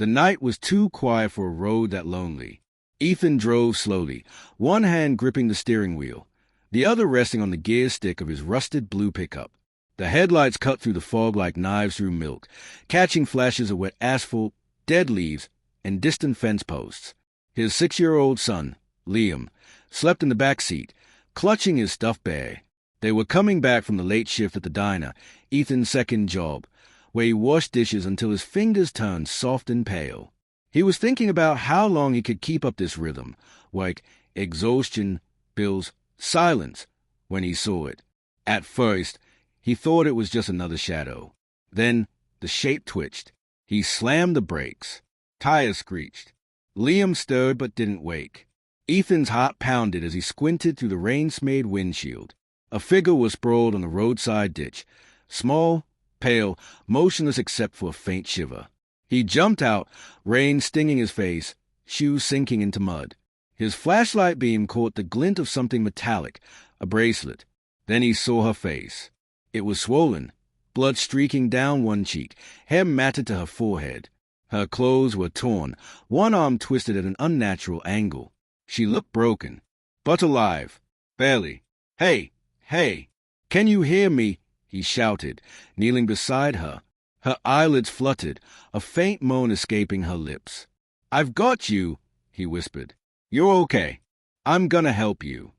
The night was too quiet for a road that lonely. Ethan drove slowly, one hand gripping the steering wheel, the other resting on the gear stick of his rusted blue pickup. The headlights cut through the fog like knives through milk, catching flashes of wet asphalt, dead leaves, and distant fence posts. His 6-year-old son, Liam, slept in the back seat, clutching his stuffed bear. They were coming back from the late shift at the diner, Ethan's second job, where he washed dishes until his fingers turned soft and pale. He was thinking about how long he could keep up this rhythm, like exhaustion, bills, silence, when he saw it. At first, he thought it was just another shadow. Then, the shape twitched. He slammed the brakes. Tires screeched. Liam stirred but didn't wake. Ethan's heart pounded as he squinted through the rain-smeared windshield. A figure was sprawled on the roadside ditch, small, pale, motionless except for a faint shiver. He jumped out, rain stinging his face, shoes sinking into mud. His flashlight beam caught the glint of something metallic, a bracelet. Then he saw her face. It was swollen, blood streaking down one cheek, hair matted to her forehead. Her clothes were torn, one arm twisted at an unnatural angle. She looked broken, but alive. Barely. "Hey, hey, can you hear me?" he shouted, kneeling beside her. Her eyelids fluttered, a faint moan escaping her lips. "I've got you," he whispered. "You're okay. I'm gonna help you."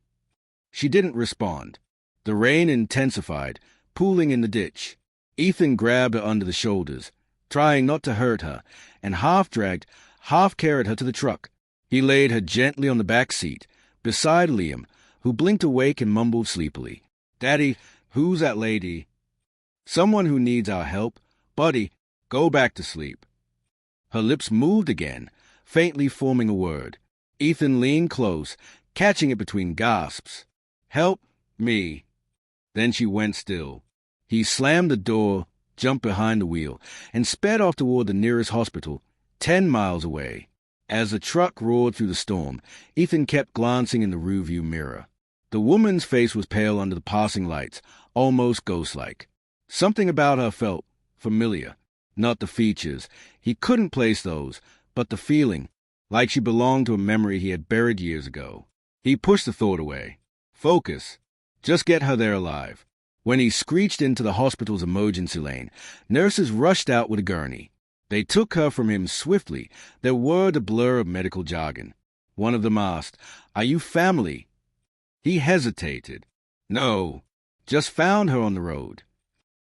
She didn't respond. The rain intensified, pooling in the ditch. Ethan grabbed her under the shoulders, trying not to hurt her, and half-dragged, half-carried her to the truck. He laid her gently on the back seat, beside Liam, who blinked awake and mumbled sleepily. "Daddy, who's that lady?" "Someone who needs our help. Buddy, go back to sleep." Her lips moved again, faintly forming a word. Ethan leaned close, catching it between gasps. "Help me." Then she went still. He slammed the door, jumped behind the wheel, and sped off toward the nearest hospital, 10 miles away. As the truck roared through the storm, Ethan kept glancing in the rearview mirror. The woman's face was pale under the passing lights, almost ghost-like. Something about her felt familiar. Not the features. He couldn't place those, but the feeling, like she belonged to a memory he had buried years ago. He pushed the thought away. Focus. Just get her there alive. When he screeched into the hospital's emergency lane, nurses rushed out with a gurney. They took her from him swiftly, their word a blur of medical jargon. One of them asked, "Are you family?" He hesitated. "No, just found her on the road."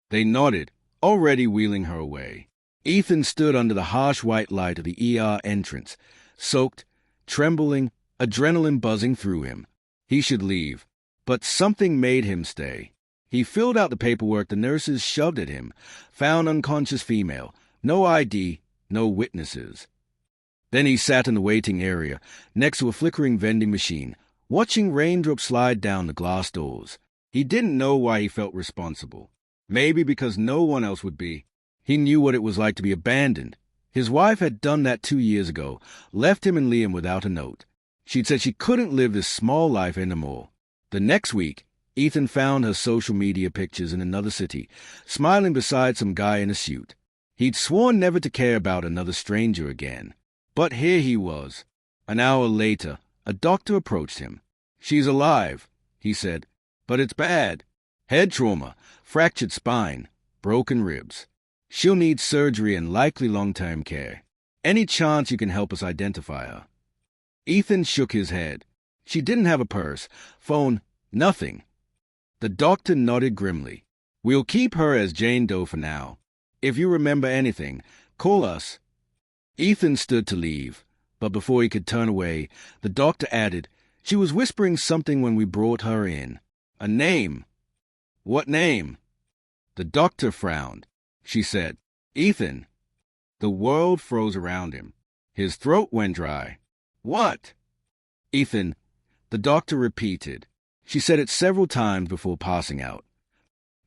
They nodded, already wheeling her away. Ethan stood under the harsh white light of the ER entrance, soaked, trembling, adrenaline buzzing through him. He should leave, but something made him stay. He filled out the paperwork the nurses shoved at him, found unconscious female, no ID, no witnesses. Then he sat in the waiting area, next to a flickering vending machine, watching raindrops slide down the glass doors. He didn't know why he felt responsible. Maybe because no one else would be. He knew what it was like to be abandoned. His wife had done that 2 years ago, left him and Liam without a note. She'd said she couldn't live this small life anymore. The next week, Ethan found her social media pictures in another city, smiling beside some guy in a suit. He'd sworn never to care about another stranger again. But here he was. An hour later, a doctor approached him. "She's alive," he said, "but it's bad. Head trauma, fractured spine, broken ribs. She'll need surgery and likely long-term care. Any chance you can help us identify her?" Ethan shook his head. She didn't have a purse, phone, nothing. The doctor nodded grimly. "We'll keep her as Jane Doe for now. If you remember anything, call us." Ethan stood to leave, but before he could turn away, the doctor added, "She was whispering something when we brought her in. A name." "What name?" The doctor frowned. She said, "Ethan." The world froze around him. His throat went dry. "What?" "Ethan," the doctor repeated. She said it several times before passing out.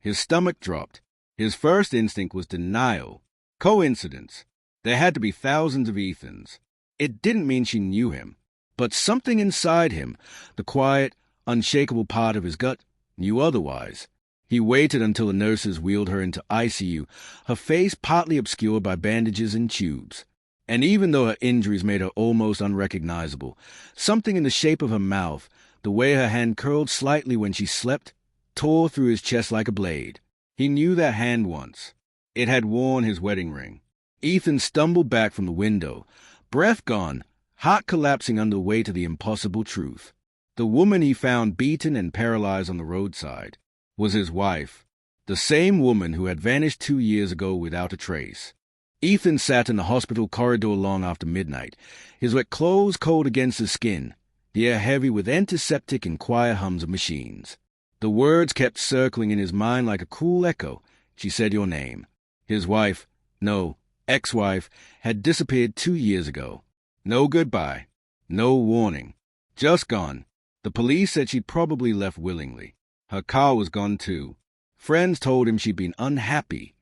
His stomach dropped. His first instinct was denial. Coincidence. There had to be thousands of Ethans. It didn't mean she knew him. But something inside him, the quiet, unshakable part of his gut, knew otherwise. He waited until the nurses wheeled her into ICU, her face partly obscured by bandages and tubes. And even though her injuries made her almost unrecognizable, something in the shape of her mouth, the way her hand curled slightly when she slept, tore through his chest like a blade. He knew that hand once. It had worn his wedding ring. Ethan stumbled back from the window, breath gone, heart collapsing under the weight of the impossible truth. The woman he found beaten and paralyzed on the roadside was his wife, the same woman who had vanished 2 years ago without a trace. Ethan sat in the hospital corridor long after midnight, his wet clothes cold against his skin, the air heavy with antiseptic and quiet hums of machines. The words kept circling in his mind like a cool echo. She said your name. His wife, no, ex-wife, had disappeared 2 years ago. No goodbye, no warning, just gone. The police said she'd probably left willingly. Her car was gone too. Friends told him she'd been unhappy.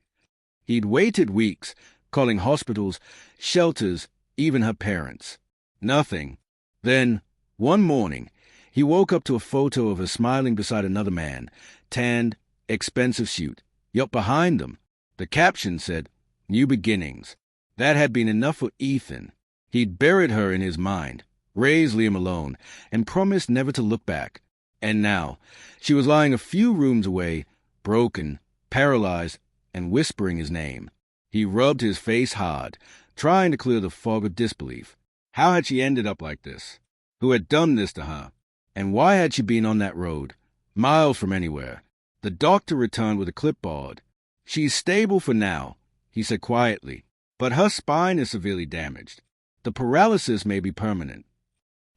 He'd waited weeks, calling hospitals, shelters, even her parents. Nothing. Then, one morning, he woke up to a photo of her smiling beside another man, tanned, expensive suit. Yet behind them, the caption said, New Beginnings. That had been enough for Ethan. He'd buried her in his mind, raised Liam alone, and promised never to look back. And now, she was lying a few rooms away, broken, paralyzed, and whispering his name. He rubbed his face hard, trying to clear the fog of disbelief. How had she ended up like this? Who had done this to her? And why had she been on that road, miles from anywhere? The doctor returned with a clipboard. She's stable for now, he said quietly, but her spine is severely damaged. The paralysis may be permanent.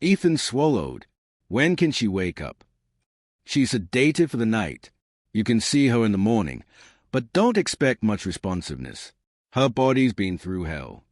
Ethan swallowed. When can she wake up? She's sedated for the night. You can see her in the morning, but don't expect much responsiveness. Her body's been through hell.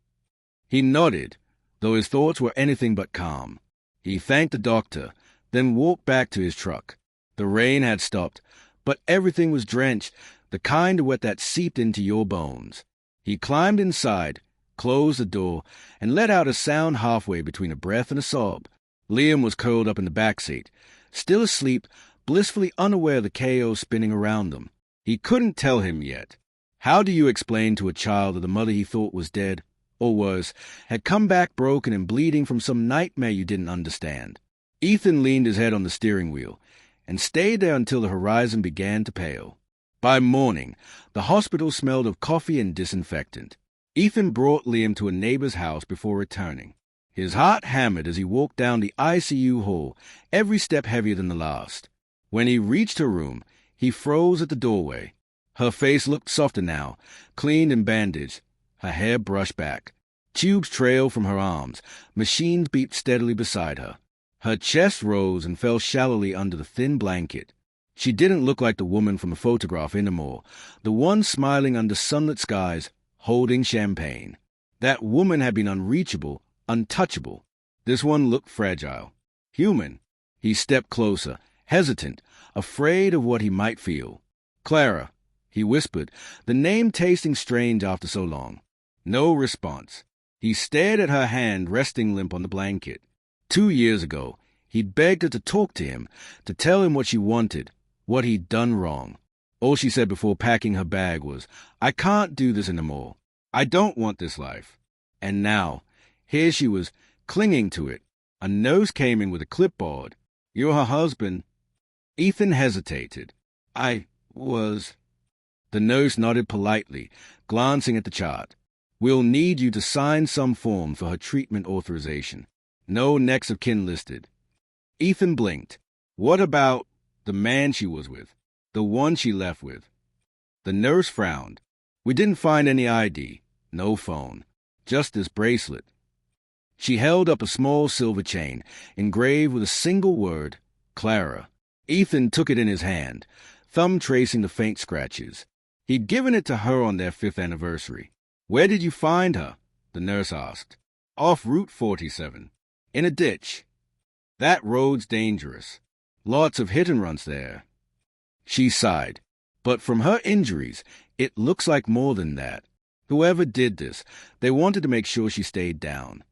He nodded, though his thoughts were anything but calm. He thanked the doctor, then walked back to his truck. The rain had stopped, but everything was drenched, the kind of wet that seeped into your bones. He climbed inside, closed the door, and let out a sound halfway between a breath and a sob. Liam was curled up in the back seat, still asleep, blissfully unaware of the chaos spinning around them. He couldn't tell him yet. How do you explain to a child that the mother he thought was dead, or worse, had come back broken and bleeding from some nightmare you didn't understand? Ethan leaned his head on the steering wheel and stayed there until the horizon began to pale. By morning, the hospital smelled of coffee and disinfectant. Ethan brought Liam to a neighbor's house before returning. His heart hammered as he walked down the ICU hall, every step heavier than the last. When he reached her room, he froze at the doorway. Her face looked softer now, cleaned and bandaged, her hair brushed back. Tubes trailed from her arms, machines beeped steadily beside her. Her chest rose and fell shallowly under the thin blanket. She didn't look like the woman from the photograph anymore, the one smiling under sunlit skies, holding champagne. That woman had been unreachable, untouchable. This one looked fragile, human. He stepped closer, hesitant, afraid of what he might feel. Clara, he whispered, the name tasting strange after so long. No response. He stared at her hand resting limp on the blanket. 2 years ago, he'd begged her to talk to him, to tell him what she wanted, what he'd done wrong. All she said before packing her bag was, I can't do this anymore. I don't want this life. And now, here she was, clinging to it. A nurse came in with a clipboard. You're her husband. Ethan hesitated. I was... The nurse nodded politely, glancing at the chart. We'll need you to sign some form for her treatment authorization. No next of kin listed. Ethan blinked. What about the man she was with? The one she left with? The nurse frowned. We didn't find any ID. No phone. Just this bracelet. She held up a small silver chain, engraved with a single word, Clara. Ethan took it in his hand, thumb tracing the faint scratches. He'd given it to her on their 5th anniversary. Where did you find her? The nurse asked. Off Route 47. In a ditch. That road's dangerous. Lots of hit-and-runs there. She sighed. But from her injuries, it looks like more than that. Whoever did this, they wanted to make sure she stayed down.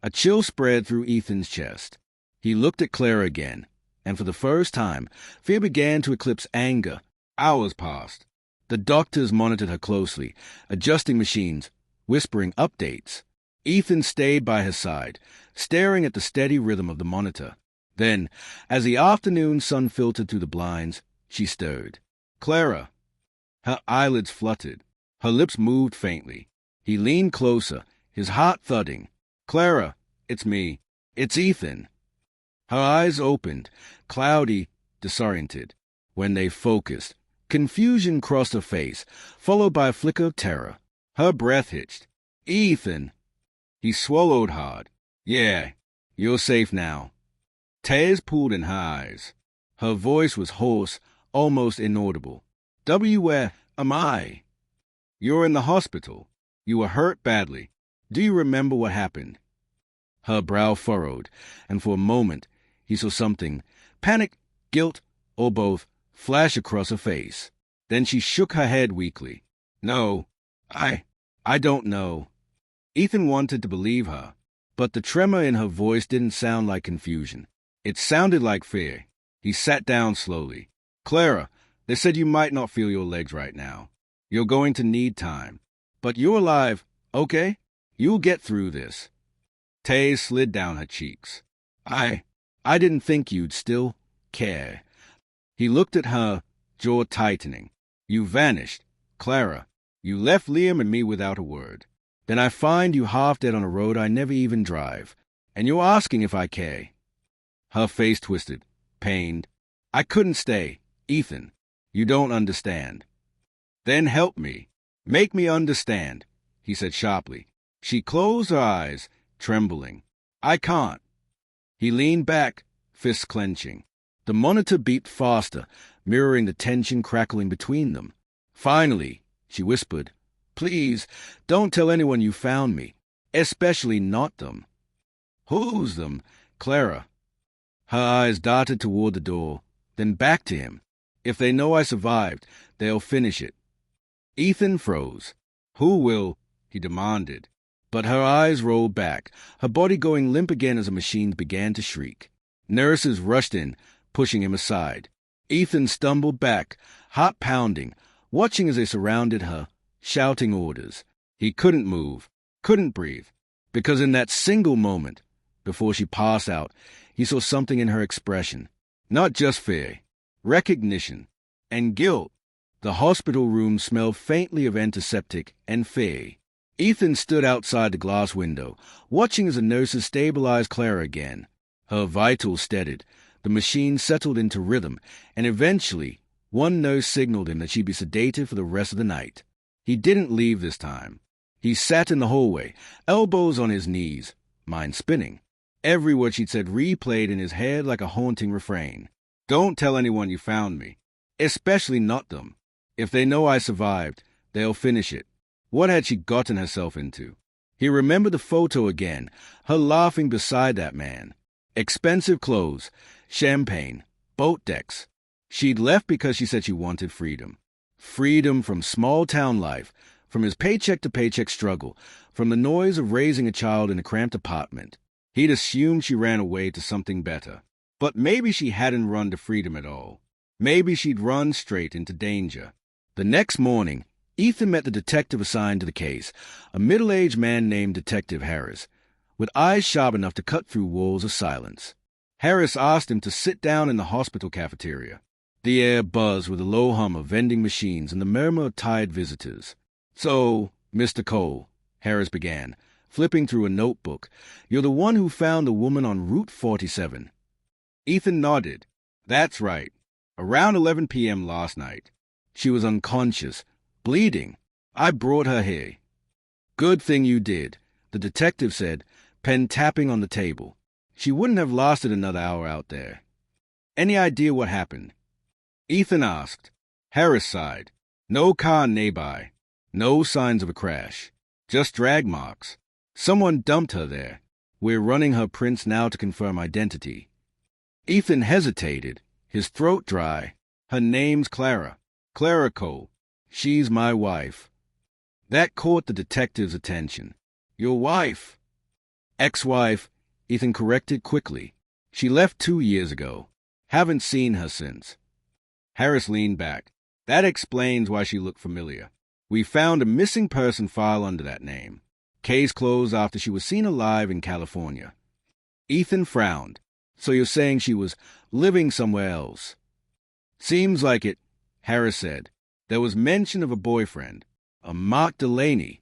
A chill spread through Ethan's chest. He looked at Clara again, and for the first time, fear began to eclipse anger. Hours passed. The doctors monitored her closely, adjusting machines, whispering updates. Ethan stayed by her side, staring at the steady rhythm of the monitor. Then, as the afternoon sun filtered through the blinds, she stirred. "Clara." Her eyelids fluttered. Her lips moved faintly. He leaned closer, his heart thudding. "Clara, it's me. It's Ethan." Her eyes opened, cloudy, disoriented. When they focused, confusion crossed her face, followed by a flicker of terror. Her breath hitched. "Ethan!" He swallowed hard. "Yeah, you're safe now." Tears pooled in her eyes. Her voice was hoarse, almost inaudible. "Where am I?" "You're in the hospital. You were hurt badly. Do you remember what happened?" Her brow furrowed, and for a moment he saw something, panic, guilt, or both, flash across her face. Then she shook her head weakly. "No, I don't know." Ethan wanted to believe her, but the tremor in her voice didn't sound like confusion. It sounded like fear. He sat down slowly. "Clara, they said you might not feel your legs right now. You're going to need time. But you're alive, okay? You'll get through this." Tears slid down her cheeks. I didn't think you'd still care." He looked at her, jaw tightening. "You vanished, Clara. You left Liam and me without a word. Then I find you half dead on a road I never even drive. And you're asking if I care." Her face twisted, pained. "I couldn't stay. Ethan, you don't understand." "Then help me. Make me understand," he said sharply. She closed her eyes, trembling. "I can't." He leaned back, fists clenching. The monitor beeped faster, mirroring the tension crackling between them. "Finally," she whispered, "please, don't tell anyone you found me, especially not them." "Who's them, Clara?" Her eyes darted toward the door, then back to him. "If they know I survived, they'll finish it." Ethan froze. "Who will?" he demanded. But her eyes rolled back, her body going limp again as the machines began to shriek. Nurses rushed in, pushing him aside. Ethan stumbled back, heart pounding, watching as they surrounded her, shouting orders. He couldn't move, couldn't breathe, because in that single moment, before she passed out, he saw something in her expression. Not just fear, recognition, and guilt. The hospital room smelled faintly of antiseptic and fear. Ethan stood outside the glass window, watching as the nurses stabilized Clara again. Her vitals steadied, the machine settled into rhythm, and eventually one nurse signaled him that she'd be sedated for the rest of the night. He didn't leave this time. He sat in the hallway, elbows on his knees, mind spinning. Every word she'd said replayed in his head like a haunting refrain. "Don't tell anyone you found me, especially not them. If they know I survived, they'll finish it." What had she gotten herself into? He remembered the photo again, her laughing beside that man. Expensive clothes, champagne, boat decks. She'd left because she said she wanted freedom. Freedom from small-town life, from his paycheck-to-paycheck struggle, from the noise of raising a child in a cramped apartment. He'd assumed she ran away to something better. But maybe she hadn't run to freedom at all. Maybe she'd run straight into danger. The next morning, Ethan met the detective assigned to the case, a middle-aged man named Detective Harris, with eyes sharp enough to cut through walls of silence. Harris asked him to sit down in the hospital cafeteria. The air buzzed with the low hum of vending machines and the murmur of tired visitors. "So, Mr. Cole," Harris began, flipping through a notebook, "you're the one who found the woman on Route 47. Ethan nodded. "That's right. Around 11 p.m. last night. She was unconscious, bleeding. I brought her here." "Good thing you did," the detective said, pen tapping on the table. "She wouldn't have lasted another hour out there." "Any idea what happened?" Ethan asked. Harris sighed. "No car nearby. No signs of a crash. Just drag marks. Someone dumped her there. We're running her prints now to confirm identity." Ethan hesitated, his throat dry. "Her name's Clara. Clara Cole. She's my wife." That caught the detective's attention. "Your wife?" "Ex-wife," Ethan corrected quickly. "She left 2 years ago. Haven't seen her since." Harris leaned back. "That explains why she looked familiar. We found a missing person file under that name. Case closed after she was seen alive in California. Ethan frowned. So you're saying she was living somewhere else? Seems like it, Harris said. There was mention of a boyfriend, a Mark Delaney.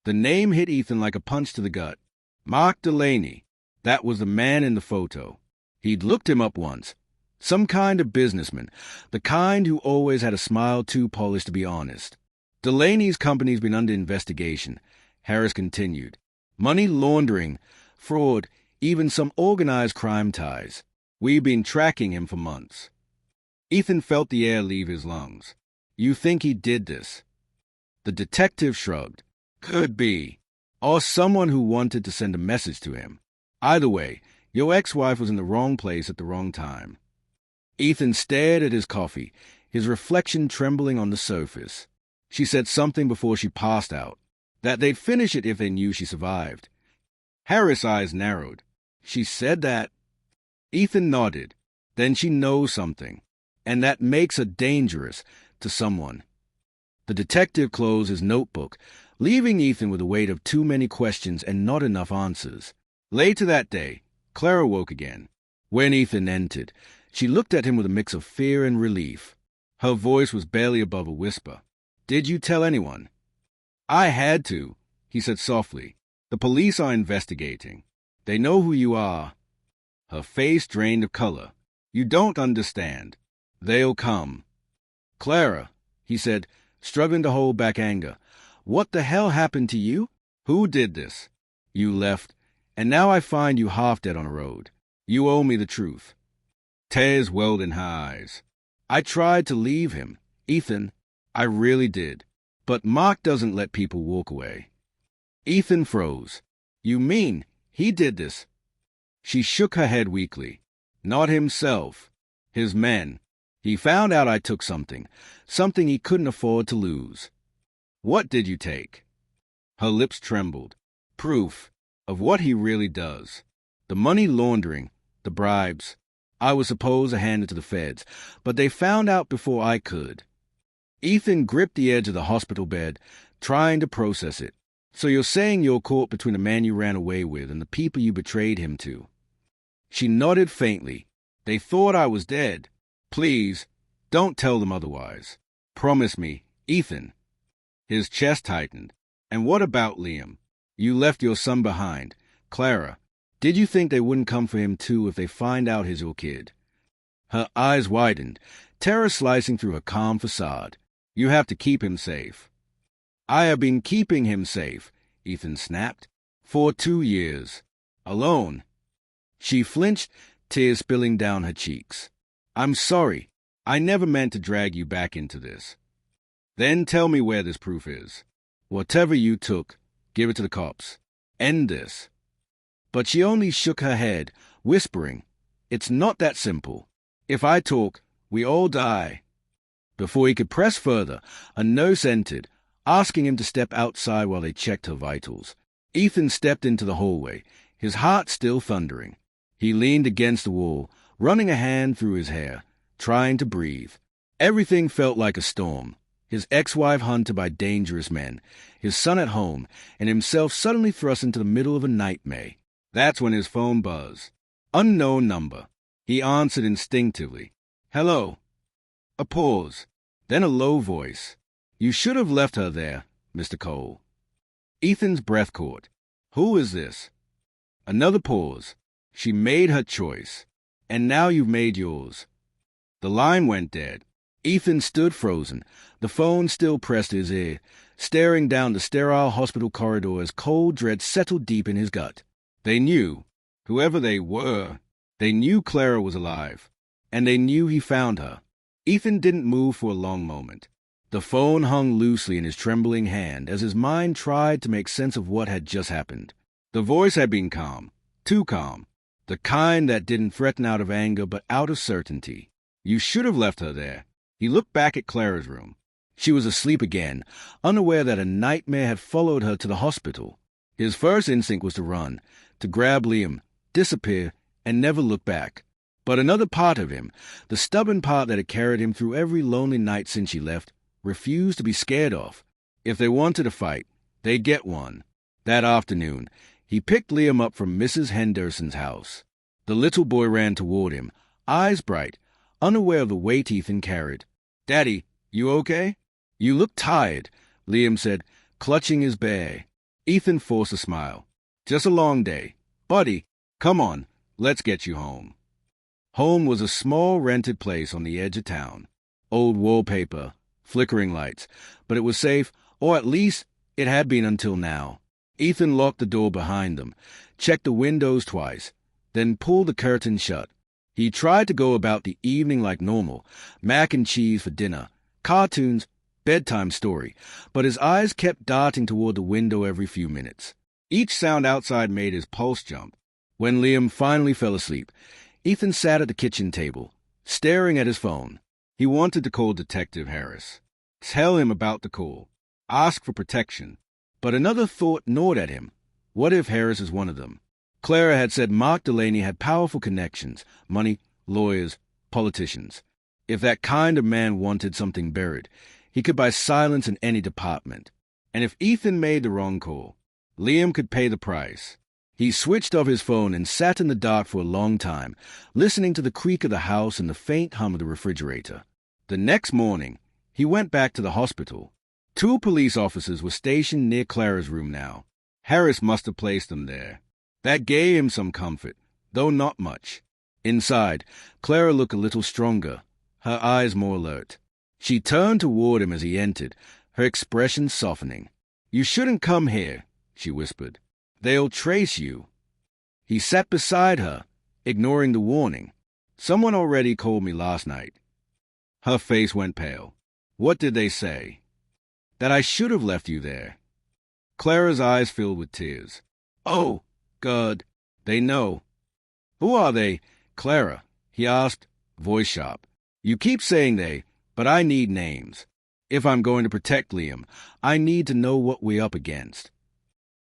The name hit Ethan like a punch to the gut. Mark Delaney. That was the man in the photo. He'd looked him up once. Some kind of businessman, the kind who always had a smile too polished to be honest. Delaney's company's been under investigation, Harris continued. Money laundering, fraud, even some organized crime ties. We've been tracking him for months. Ethan felt the air leave his lungs. You think he did this? The detective shrugged. Could be. Or someone who wanted to send a message to him. Either way, your ex-wife was in the wrong place at the wrong time. Ethan stared at his coffee, his reflection trembling on the surface. She said something before she passed out, that they'd finish it if they knew she survived. Harris' eyes narrowed. She said that. Ethan nodded. Then she knows something, and that makes her dangerous to someone. The detective closed his notebook, leaving Ethan with the weight of too many questions and not enough answers. Later that day, Clara woke again. When Ethan entered, she looked at him with a mix of fear and relief. Her voice was barely above a whisper. Did you tell anyone? I had to, he said softly. The police are investigating. They know who you are. Her face drained of color. You don't understand. They'll come. Clara, he said, struggling to hold back anger. What the hell happened to you? Who did this? You left, and now I find you half dead on a road. You owe me the truth. Tears welled in her eyes. I tried to leave him, Ethan. I really did. But Mark doesn't let people walk away. Ethan froze. You mean he did this? She shook her head weakly. Not himself. His men. He found out I took something he couldn't afford to lose. What did you take? Her lips trembled. Proof of what he really does. The money laundering, the bribes. I was supposed to hand it to the feds, but they found out before I could. Ethan gripped the edge of the hospital bed, trying to process it. So you're saying you're caught between the man you ran away with and the people you betrayed him to? She nodded faintly. They thought I was dead. Please, don't tell them otherwise. Promise me, Ethan. His chest tightened. And what about Liam? You left your son behind. Clara, did you think they wouldn't come for him too if they find out he's your kid? Her eyes widened, terror slicing through her calm facade. You have to keep him safe. I have been keeping him safe, Ethan snapped. For 2 years. Alone. She flinched, tears spilling down her cheeks. I'm sorry. I never meant to drag you back into this. Then tell me where this proof is. Whatever you took, give it to the cops. End this. But she only shook her head, whispering, It's not that simple. If I talk, we all die. Before he could press further, a nurse entered, asking him to step outside while they checked her vitals. Ethan stepped into the hallway, his heart still thundering. He leaned against the wall, running a hand through his hair, trying to breathe. Everything felt like a storm. His ex-wife hunted by dangerous men, his son at home, and himself suddenly thrust into the middle of a nightmare. That's when his phone buzzed. Unknown number. He answered instinctively. Hello. A pause. Then a low voice. You should have left her there, Mr. Cole. Ethan's breath caught. Who is this? Another pause. She made her choice. And now you've made yours. The line went dead. Ethan stood frozen, the phone still pressed to his ear, staring down the sterile hospital corridor as cold dread settled deep in his gut. They knew, whoever they were, they knew Clara was alive, and they knew he found her. Ethan didn't move for a long moment. The phone hung loosely in his trembling hand as his mind tried to make sense of what had just happened. The voice had been calm, too calm, the kind that didn't threaten out of anger but out of certainty. You should have left her there. He looked back at Clara's room. She was asleep again, unaware that a nightmare had followed her to the hospital. His first instinct was to run, to grab Liam, disappear, and never look back. But another part of him, the stubborn part that had carried him through every lonely night since she left, refused to be scared off. If they wanted to fight, they'd get one. That afternoon, he picked Liam up from Mrs. Henderson's house. The little boy ran toward him, eyes bright, unaware of the weight Ethan carried. "Daddy, you okay?" "You look tired," Liam said, clutching his bear. Ethan forced a smile. "Just a long day. Buddy, come on, let's get you home." Home was a small rented place on the edge of town. Old wallpaper, flickering lights, but it was safe, or at least it had been until now. Ethan locked the door behind them, checked the windows twice, then pulled the curtain shut. He tried to go about the evening like normal, mac and cheese for dinner, cartoons, bedtime story, but his eyes kept darting toward the window every few minutes. Each sound outside made his pulse jump. When Liam finally fell asleep, Ethan sat at the kitchen table, staring at his phone. He wanted to call Detective Harris, tell him about the call, ask for protection. But another thought gnawed at him. What if Harris is one of them? Clara had said Mark Delaney had powerful connections, money, lawyers, politicians. If that kind of man wanted something buried, he could buy silence in any department. And if Ethan made the wrong call, Liam could pay the price. He switched off his phone and sat in the dark for a long time, listening to the creak of the house and the faint hum of the refrigerator. The next morning, he went back to the hospital. 2 police officers were stationed near Clara's room now. Harris must have placed them there. That gave him some comfort, though not much. Inside, Clara looked a little stronger, her eyes more alert. She turned toward him as he entered, her expression softening. "You shouldn't come here," she whispered. "They'll trace you." He sat beside her, ignoring the warning. "Someone already called me last night." Her face went pale. "What did they say?" "That I should have left you there." Clara's eyes filled with tears. "Oh, God, they know." "Who are they, Clara?" he asked, voice sharp. "You keep saying they, but I need names. If I'm going to protect Liam, I need to know what we're up against."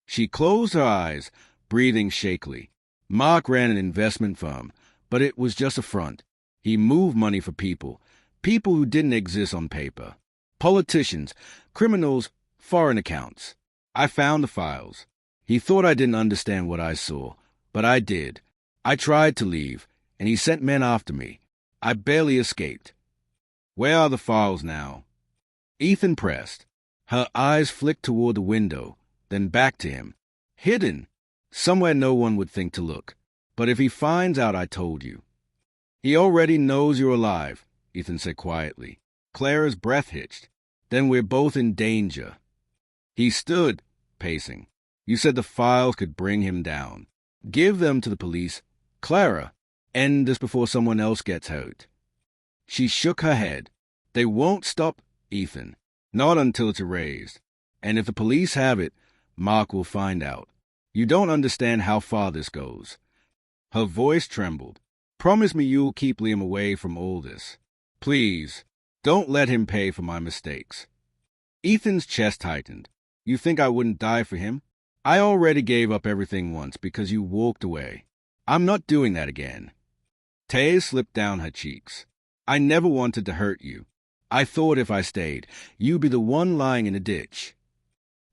She closed her eyes, breathing shakily. Mark ran an investment firm, but it was just a front. He moved money for people who didn't exist on paper. Politicians, criminals, foreign accounts. I found the files. He thought I didn't understand what I saw, but I did. I tried to leave, and he sent men after me. I barely escaped. "Where are the files now?" Ethan pressed. Her eyes flicked toward the window, then back to him. "Hidden. Somewhere no one would think to look. But if he finds out I told you." "He already knows you're alive," Ethan said quietly. Clara's breath hitched. "Then we're both in danger." He stood, pacing. "You said the files could bring him down. Give them to the police. Clara, end this before someone else gets hurt." She shook her head. "They won't stop, Ethan. Not until it's erased. And if the police have it, Mark will find out. You don't understand how far this goes." Her voice trembled. "Promise me you'll keep Liam away from all this. Please, don't let him pay for my mistakes." Ethan's chest tightened. "You think I wouldn't die for him? I already gave up everything once because you walked away. I'm not doing that again." Tears slipped down her cheeks. "I never wanted to hurt you. I thought if I stayed, you'd be the one lying in a ditch."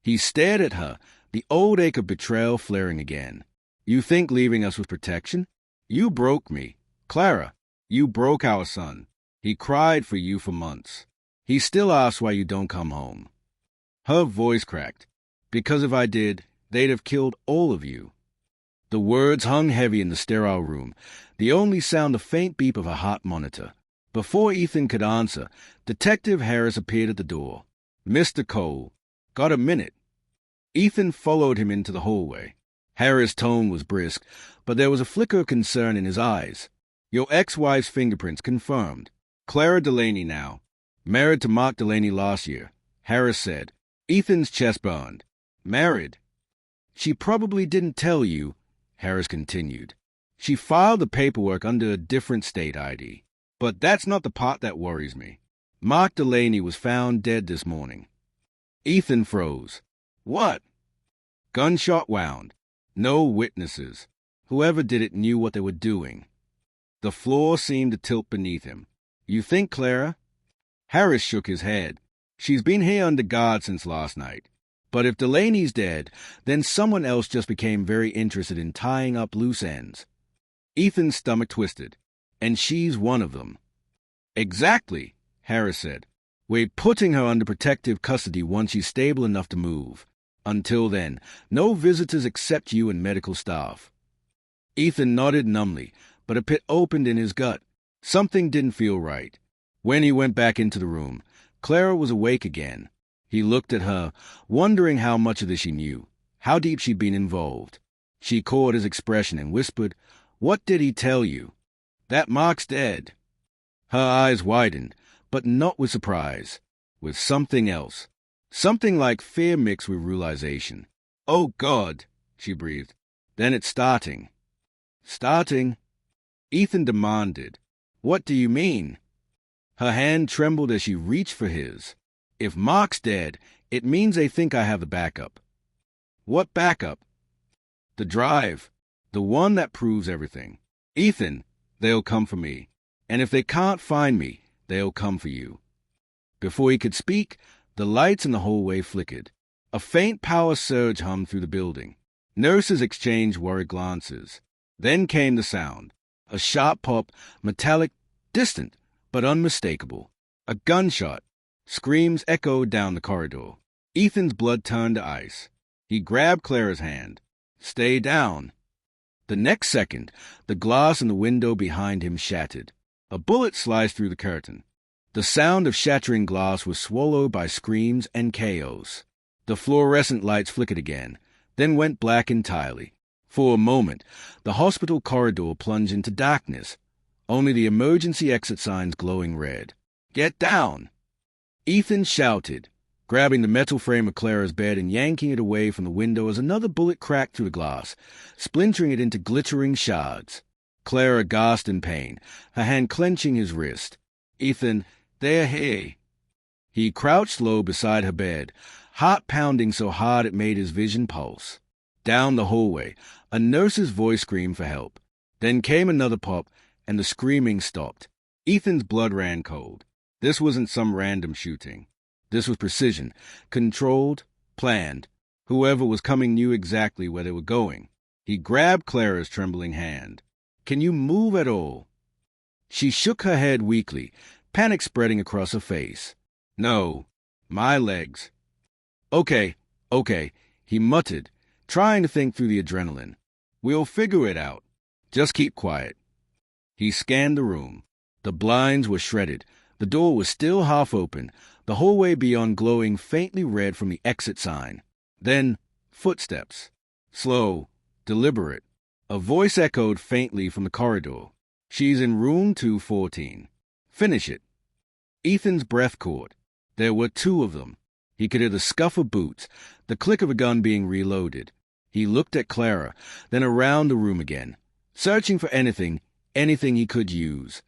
He stared at her, the old ache of betrayal flaring again. "You think leaving us was protection? You broke me. Clara, you broke our son. He cried for you for months. He still asks why you don't come home." Her voice cracked. "Because if I did, they'd have killed all of you." The words hung heavy in the sterile room, the only sound the faint beep of a heart monitor. Before Ethan could answer, Detective Harris appeared at the door. "Mr. Cole, got a minute?" Ethan followed him into the hallway. Harris' tone was brisk, but there was a flicker of concern in his eyes. "Your ex-wife's fingerprints confirmed. Clara Delaney now. Married to Mark Delaney last year," Harris said. Ethan's chest burned. "Married?" "She probably didn't tell you," Harris continued. "She filed the paperwork under a different state ID. But that's not the part that worries me. Mark Delaney was found dead this morning." Ethan froze. "What?" "Gunshot wound. No witnesses. Whoever did it knew what they were doing." The floor seemed to tilt beneath him. "You think Clara?" Harris shook his head. "She's been here under guard since last night. But if Delaney's dead, then someone else just became very interested in tying up loose ends. Ethan's stomach twisted. And she's one of them. Exactly, Harris said. We're putting her under protective custody once she's stable enough to move. Until then, no visitors except you and medical staff. Ethan nodded numbly, but a pit opened in his gut. Something didn't feel right. When he went back into the room, Clara was awake again. He looked at her, wondering how much of this she knew, how deep she'd been involved. She caught his expression and whispered, "What did he tell you?" "That Mark's dead." Her eyes widened, but not with surprise, with something else. Something like fear mixed with realization. "Oh, God," she breathed. "Then it's starting." "Starting?" Ethan demanded. "What do you mean?" Her hand trembled as she reached for his. "If Mark's dead, it means they think I have the backup." "What backup?" "The drive. The one that proves everything. Ethan, they'll come for me. And if they can't find me, they'll come for you." Before he could speak, the lights in the hallway flickered. A faint power surge hummed through the building. Nurses exchanged worried glances. Then came the sound. A sharp pop, metallic, distant, but unmistakable. A gunshot. Screams echoed down the corridor. Ethan's blood turned to ice. He grabbed Clara's hand. "Stay down." The next second, the glass in the window behind him shattered. A bullet sliced through the curtain. The sound of shattering glass was swallowed by screams and chaos. The fluorescent lights flickered again, then went black entirely. For a moment, the hospital corridor plunged into darkness, only the emergency exit signs glowing red. "Get down!" Ethan shouted, grabbing the metal frame of Clara's bed and yanking it away from the window as another bullet cracked through the glass, splintering it into glittering shards. Clara gasped in pain, her hand clenching his wrist. "Ethan, they're here." He crouched low beside her bed, heart pounding so hard it made his vision pulse. Down the hallway, a nurse's voice screamed for help. Then came another pop, and the screaming stopped. Ethan's blood ran cold. This wasn't some random shooting. This was precision, controlled, planned. Whoever was coming knew exactly where they were going. He grabbed Clara's trembling hand. "Can you move at all?" She shook her head weakly, panic spreading across her face. "No, my legs." Okay, he muttered, trying to think through the adrenaline. "We'll figure it out. Just keep quiet." He scanned the room. The blinds were shredded. The door was still half open, the hallway beyond glowing faintly red from the exit sign. Then, footsteps. Slow, deliberate. A voice echoed faintly from the corridor. "She's in room 214. Finish it." Ethan's breath caught. There were two of them. He could hear the scuff of boots, the click of a gun being reloaded. He looked at Clara, then around the room again, searching for anything he could use.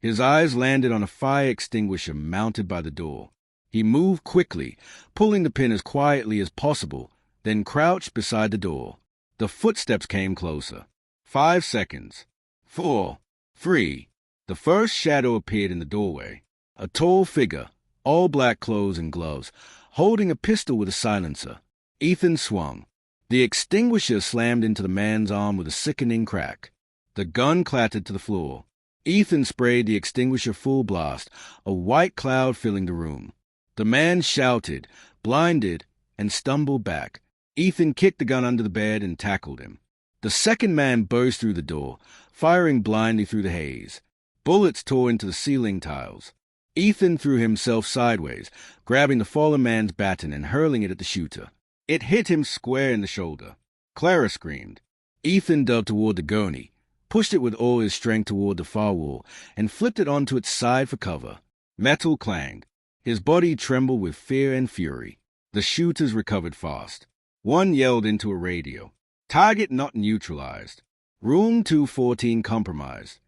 His eyes landed on a fire extinguisher mounted by the door. He moved quickly, pulling the pin as quietly as possible, then crouched beside the door. The footsteps came closer. 5 seconds. 4. 3. The first shadow appeared in the doorway. A tall figure, all black clothes and gloves, holding a pistol with a silencer. Ethan swung. The extinguisher slammed into the man's arm with a sickening crack. The gun clattered to the floor. Ethan sprayed the extinguisher full blast, a white cloud filling the room. The man shouted, blinded, and stumbled back. Ethan kicked the gun under the bed and tackled him. The second man burst through the door, firing blindly through the haze. Bullets tore into the ceiling tiles. Ethan threw himself sideways, grabbing the fallen man's baton and hurling it at the shooter. It hit him square in the shoulder. Clara screamed. Ethan dove toward the gurney, pushed it with all his strength toward the far wall, and flipped it onto its side for cover. Metal clanged. His body trembled with fear and fury. The shooters recovered fast. One yelled into a radio. "Target not neutralized. Room 214 compromised."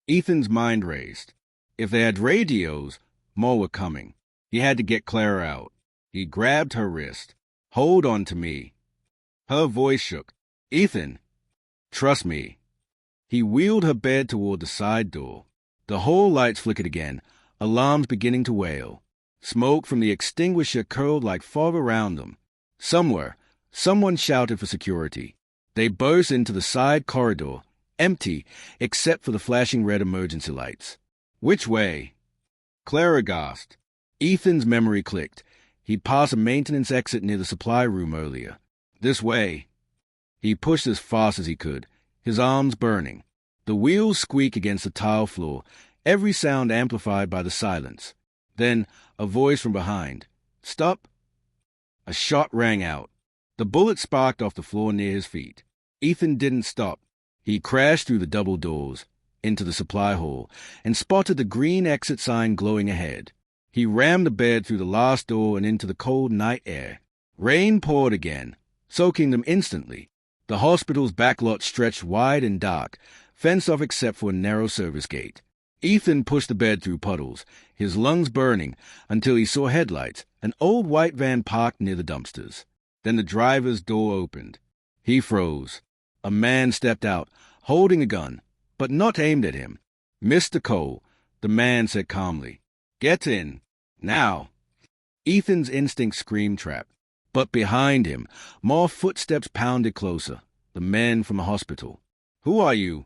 Ethan's mind raced. If they had radios, more were coming. He had to get Clara out. He grabbed her wrist. "Hold on to me." Her voice shook. "Ethan, trust me." He wheeled her bed toward the side door. The hall lights flickered again, alarms beginning to wail. Smoke from the extinguisher curled like fog around them. Somewhere, someone shouted for security. They burst into the side corridor, empty except for the flashing red emergency lights. Which way? Clara gasped. Ethan's memory clicked. He'd passed a maintenance exit near the supply room earlier. This way. He pushed as fast as he could, his arms burning. The wheels squeak against the tile floor, every sound amplified by the silence. Then, a voice from behind. Stop! A shot rang out. The bullet sparked off the floor near his feet. Ethan didn't stop. He crashed through the double doors, into the supply hall, and spotted the green exit sign glowing ahead. He rammed the bed through the last door and into the cold night air. Rain poured again, soaking them instantly. The hospital's back lot stretched wide and dark, fenced off except for a narrow service gate. Ethan pushed the bed through puddles, his lungs burning, until he saw headlights, an old white van parked near the dumpsters. Then the driver's door opened. He froze. A man stepped out, holding a gun, but not aimed at him. Mr. Cole, the man said calmly. Get in. Now. Ethan's instinct screamed trap. But behind him, more footsteps pounded closer. The men from the hospital. Who are you?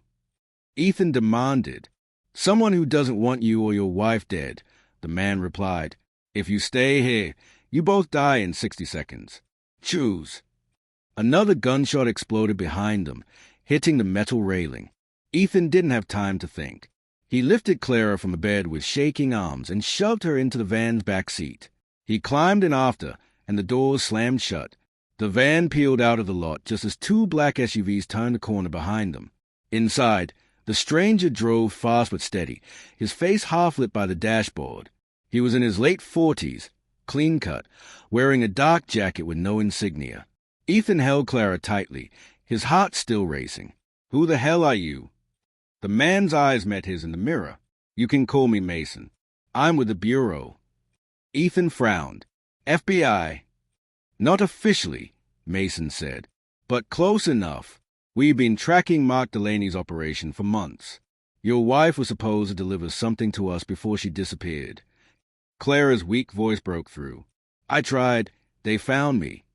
Ethan demanded. Someone who doesn't want you or your wife dead, the man replied. If you stay here, you both die in 60 seconds. Choose. Another gunshot exploded behind them, hitting the metal railing. Ethan didn't have time to think. He lifted Clara from the bed with shaking arms and shoved her into the van's back seat. He climbed in after, and the doors slammed shut. The van peeled out of the lot just as two black SUVs turned the corner behind them. Inside, the stranger drove fast but steady, his face half-lit by the dashboard. He was in his late 40s, clean-cut, wearing a dark jacket with no insignia. Ethan held Clara tightly, his heart still racing. Who the hell are you? The man's eyes met his in the mirror. You can call me Mason. I'm with the Bureau. Ethan frowned. FBI. Not officially, Mason said, but close enough. We've been tracking Mark Delaney's operation for months. Your wife was supposed to deliver something to us before she disappeared. Clara's weak voice broke through. I tried. They found me.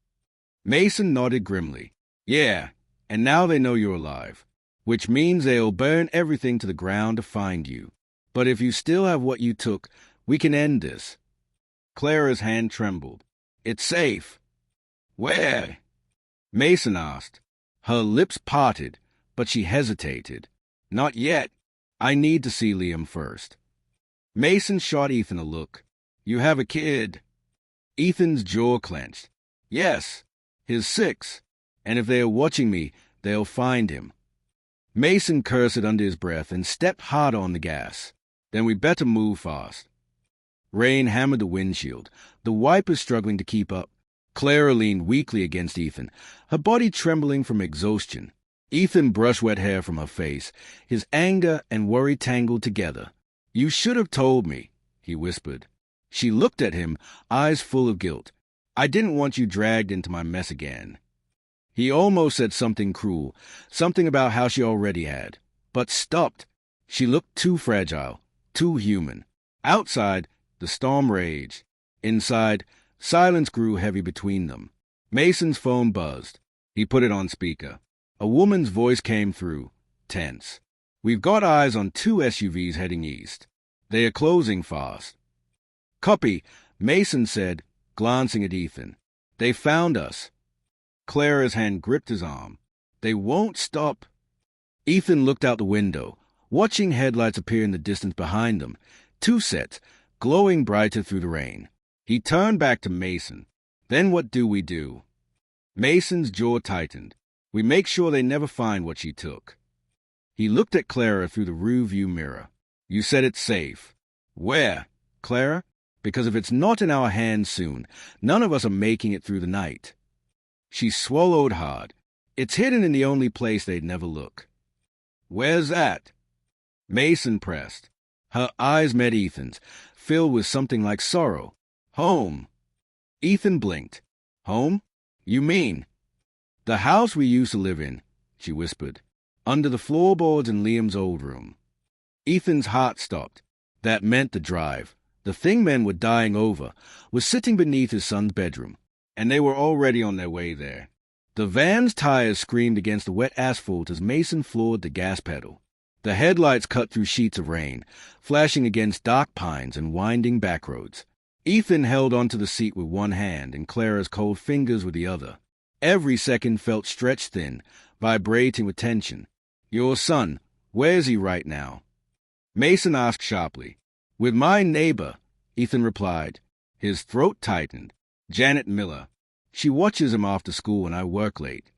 Mason nodded grimly. Yeah, and now they know you're alive, which means they'll burn everything to the ground to find you. But if you still have what you took, we can end this. Clara's hand trembled. It's safe. Where? Mason asked. Her lips parted, but she hesitated. Not yet. I need to see Liam first. Mason shot Ethan a look. You have a kid. Ethan's jaw clenched. Yes, he's 6, and if they are watching me, they'll find him. Mason cursed under his breath and stepped hard on the gas. Then we better move fast. Rain hammered the windshield, the wipers struggling to keep up. Clara leaned weakly against Ethan, her body trembling from exhaustion. Ethan brushed wet hair from her face, his anger and worry tangled together. You should have told me, he whispered. She looked at him, eyes full of guilt. I didn't want you dragged into my mess again. He almost said something cruel, something about how she already had, but stopped. She looked too fragile, too human. Outside, the storm raged. Inside, silence grew heavy between them. Mason's phone buzzed. He put it on speaker. A woman's voice came through, tense. We've got eyes on 2 SUVs heading east. They are closing fast. Copy, Mason said, glancing at Ethan. They found us. Clara's hand gripped his arm. They won't stop. Ethan looked out the window, watching headlights appear in the distance behind them, 2 sets, glowing brighter through the rain. He turned back to Mason. Then what do we do? Mason's jaw tightened. We make sure they never find what she took. He looked at Clara through the rear-view mirror. You said it's safe. Where, Clara? Because if it's not in our hands soon, none of us are making it through the night. She swallowed hard. It's hidden in the only place they'd never look. Where's that? Mason pressed. Her eyes met Ethan's, filled with something like sorrow. Home. Ethan blinked. Home? You mean? The house we used to live in, she whispered, under the floorboards in Liam's old room. Ethan's heart stopped. That meant the drive, the thing men were dying over, was sitting beneath his son's bedroom. and they were already on their way there. The van's tires screamed against the wet asphalt as Mason floored the gas pedal. The headlights cut through sheets of rain, flashing against dark pines and winding back roads. Ethan held onto the seat with one hand and Clara's cold fingers with the other. Every second felt stretched thin, vibrating with tension. "Your son, where's he right now?" Mason asked sharply. "With my neighbor," Ethan replied. His throat tightened. "Janet Miller. She watches him after school when I work late."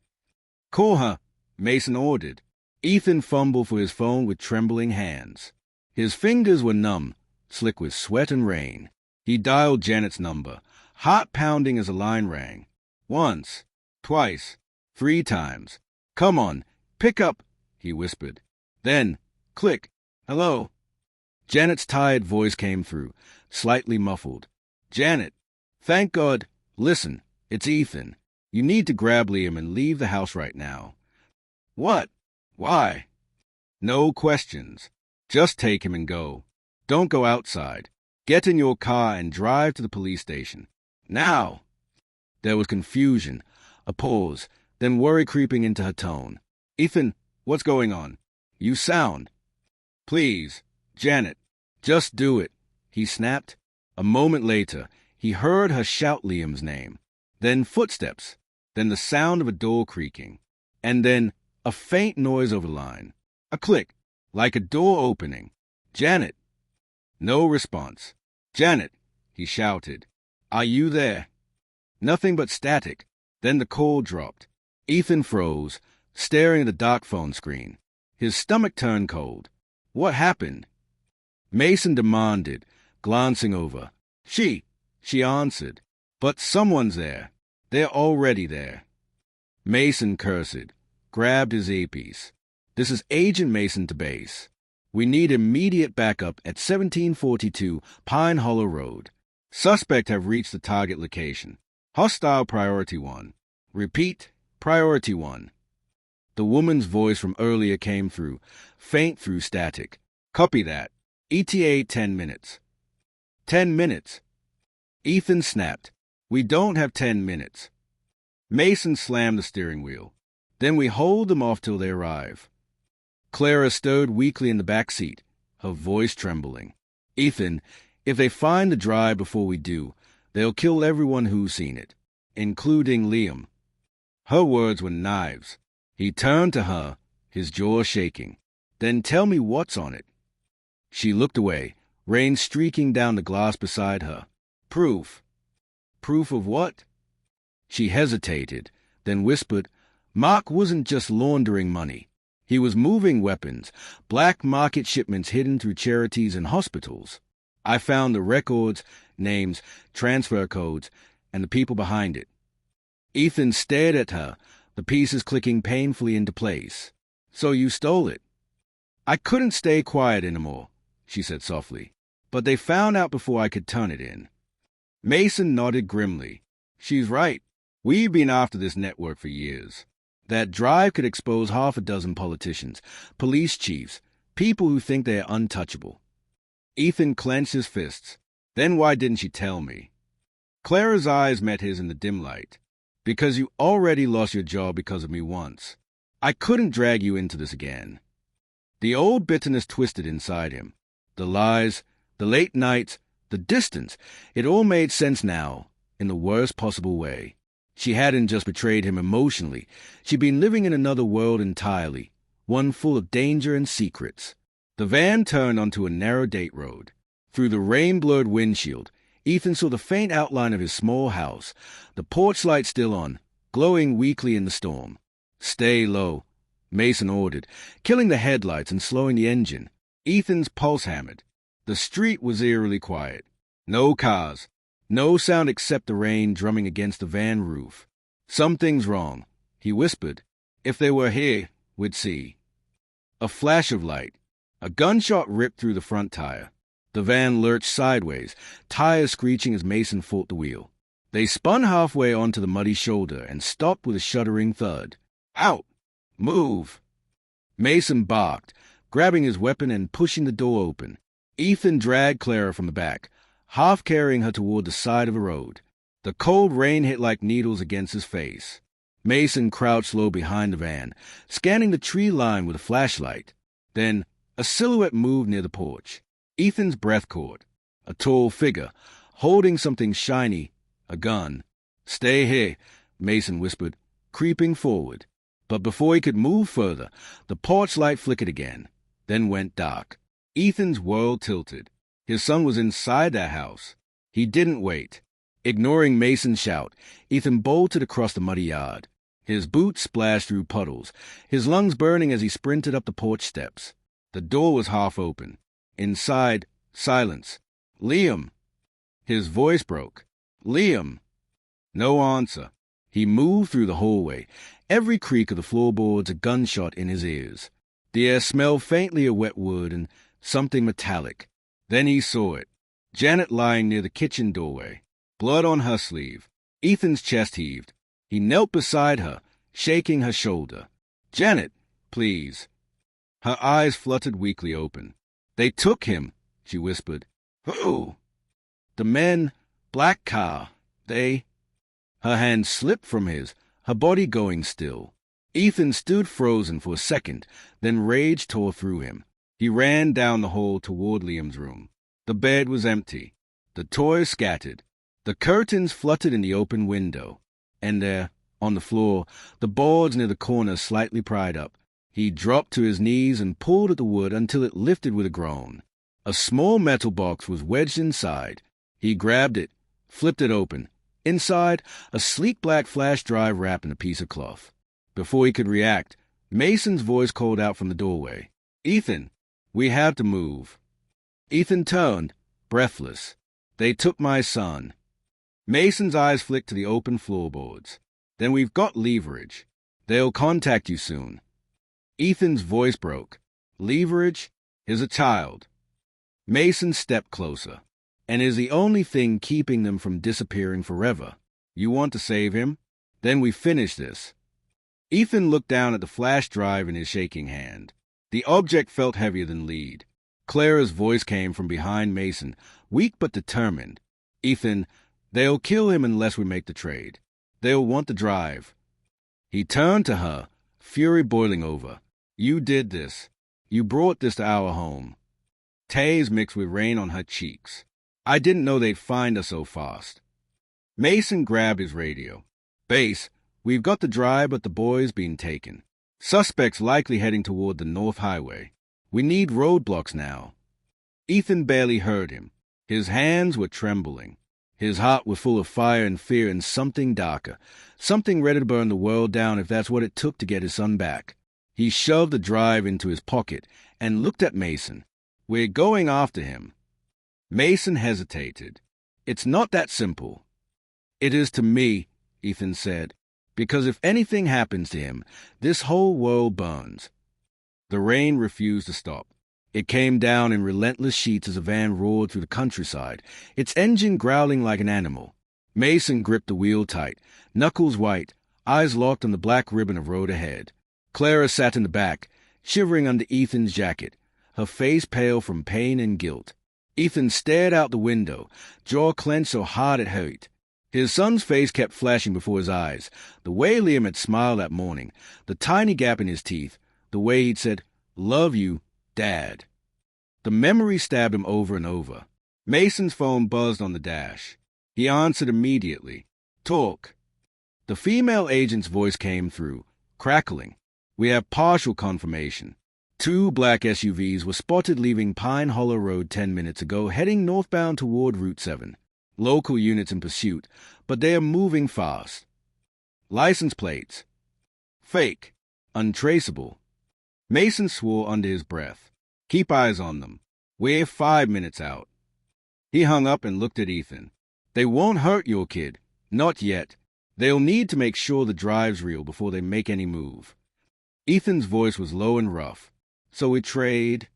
"Call her," Mason ordered. Ethan fumbled for his phone with trembling hands. His fingers were numb, slick with sweat and rain. He dialed Janet's number, heart pounding as the line rang. Once, twice, 3 times. "Come on, pick up," he whispered. Then, click. "Hello." Janet's tired voice came through, slightly muffled. "Janet, thank God. Listen, it's Ethan. You need to grab Liam and leave the house right now." "What? Why?" "No questions. Just take him and go. Don't go outside. Get in your car and drive to the police station. Now!" There was confusion, a pause, then worry creeping into her tone. "Ethan, what's going on? You sound—" "Please, Janet, just do it," he snapped. A moment later, he heard her shout Liam's name. Then footsteps. Then the sound of a door creaking. And then a faint noise over the line. A click, like a door opening. "Janet." No response. "Janet," he shouted. "Are you there?" Nothing but static. Then the call dropped. Ethan froze, staring at the dark phone screen. His stomach turned cold. What happened? Mason demanded, glancing over. She answered. "But someone's there. They're already there." Mason cursed, grabbed his earpiece. "This is Agent Mason to base. We need immediate backup at 1742 Pine Hollow Road. Suspect have reached the target location. Hostile priority 1. Repeat, priority 1. The woman's voice from earlier came through, faint through static. "Copy that. ETA 10 minutes. 10 minutes. Ethan snapped. "We don't have 10 minutes. Mason slammed the steering wheel. "Then we hold them off till they arrive." Clara stirred weakly in the back seat, her voice trembling. "Ethan, if they find the drive before we do, they'll kill everyone who's seen it, including Liam." Her words were knives. He turned to her, his jaw shaking. "Then tell me what's on it." She looked away, rain streaking down the glass beside her. "Proof." "Proof of what?" She hesitated, then whispered, "Mark wasn't just laundering money. He was moving weapons, black market shipments hidden through charities and hospitals. I found the records, names, transfer codes, and the people behind it." Ethan stared at her, the pieces clicking painfully into place. "So you stole it?" "I couldn't stay quiet anymore," she said softly. "But they found out before I could turn it in." Mason nodded grimly. "She's right. We've been after this network for years. That drive could expose 6 politicians, police chiefs, people who think they are untouchable." Ethan clenched his fists. "Then why didn't she tell me?" Clara's eyes met his in the dim light. "Because you already lost your job because of me once. I couldn't drag you into this again." The old bitterness twisted inside him. The lies, the late nights, the distance, it all made sense now, in the worst possible way. She hadn't just betrayed him emotionally. She'd been living in another world entirely, one full of danger and secrets. The van turned onto a narrow date road. Through the rain-blurred windshield, Ethan saw the faint outline of his small house, the porch light still on, glowing weakly in the storm. "Stay low," Mason ordered, killing the headlights and slowing the engine. Ethan's pulse hammered. The street was eerily quiet. No cars. No sound except the rain drumming against the van roof. "Something's wrong," he whispered. "If they were here, we'd see." A flash of light. A gunshot ripped through the front tire. The van lurched sideways, tires screeching as Mason fought the wheel. They spun halfway onto the muddy shoulder and stopped with a shuddering thud. "Out! Move!" Mason barked, grabbing his weapon and pushing the door open. Ethan dragged Clara from the back, half carrying her toward the side of the road. The cold rain hit like needles against his face. Mason crouched low behind the van, scanning the tree line with a flashlight. Then a silhouette moved near the porch. Ethan's breath caught. A tall figure, holding something shiny, a gun. "Stay here," Mason whispered, creeping forward. But before he could move further, the porch light flickered again, then went dark. Ethan's world tilted. His son was inside that house. He didn't wait. Ignoring Mason's shout, Ethan bolted across the muddy yard. His boots splashed through puddles, his lungs burning as he sprinted up the porch steps. The door was half open. Inside, silence. "Liam!" His voice broke. "Liam!" No answer. He moved through the hallway, every creak of the floorboards a gunshot in his ears. The air smelled faintly of wet wood and something metallic. Then he saw it. Janet lying near the kitchen doorway, blood on her sleeve. Ethan's chest heaved. He knelt beside her, shaking her shoulder. "Janet, please." Her eyes fluttered weakly open. "They took him," she whispered. "Who?" "The men, black car. They—" Her hand slipped from his, her body going still. Ethan stood frozen for a second, then rage tore through him. He ran down the hall toward Liam's room. The bed was empty. The toys scattered. The curtains fluttered in the open window. And there, on the floor, the boards near the corner slightly pried up. He dropped to his knees and pulled at the wood until it lifted with a groan. A small metal box was wedged inside. He grabbed it, flipped it open. Inside, a sleek black flash drive wrapped in a piece of cloth. Before he could react, Mason's voice called out from the doorway. "Ethan, we have to move." Ethan turned, breathless. "They took my son." Mason's eyes flicked to the open floorboards. "Then we've got leverage. They'll contact you soon." Ethan's voice broke. "Leverage? He's a child." Mason stepped closer. "And is the only thing keeping them from disappearing forever. You want to save him? Then we finish this." Ethan looked down at the flash drive in his shaking hand. The object felt heavier than lead. Clara's voice came from behind Mason, weak but determined. "Ethan, they'll kill him unless we make the trade. They'll want the drive." He turned to her, fury boiling over. "You did this. You brought this to our home." Tears mixed with rain on her cheeks. "I didn't know they'd find us so fast." Mason grabbed his radio. "Base, we've got the drive, but the boy's been taken. Suspects likely heading toward the North Highway. We need roadblocks now." Ethan barely heard him. His hands were trembling. His heart was full of fire and fear and something darker, something ready to burn the world down if that's what it took to get his son back. He shoved the drive into his pocket and looked at Mason. "We're going after him." Mason hesitated. "It's not that simple." "It is to me," Ethan said, "because if anything happens to him, this whole world burns." The rain refused to stop. It came down in relentless sheets as the van roared through the countryside, its engine growling like an animal. Mason gripped the wheel tight, knuckles white, eyes locked on the black ribbon of road ahead. Clara sat in the back, shivering under Ethan's jacket, her face pale from pain and guilt. Ethan stared out the window, jaw clenched so hard it hurt. His son's face kept flashing before his eyes, the way Liam had smiled that morning, the tiny gap in his teeth, the way he'd said, "Love you, Dad." The memory stabbed him over and over. Mason's phone buzzed on the dash. He answered immediately. "Talk." The female agent's voice came through, crackling. "We have partial confirmation. 2 black SUVs were spotted leaving Pine Hollow Road 10 minutes ago, heading northbound toward Route 7. Local units in pursuit, but they are moving fast. License plates. Fake. Untraceable." Mason swore under his breath. "Keep eyes on them. We're 5 minutes out." He hung up and looked at Ethan. "They won't hurt your kid. Not yet. They'll need to make sure the drive's real before they make any move." Ethan's voice was low and rough. "So we trade?"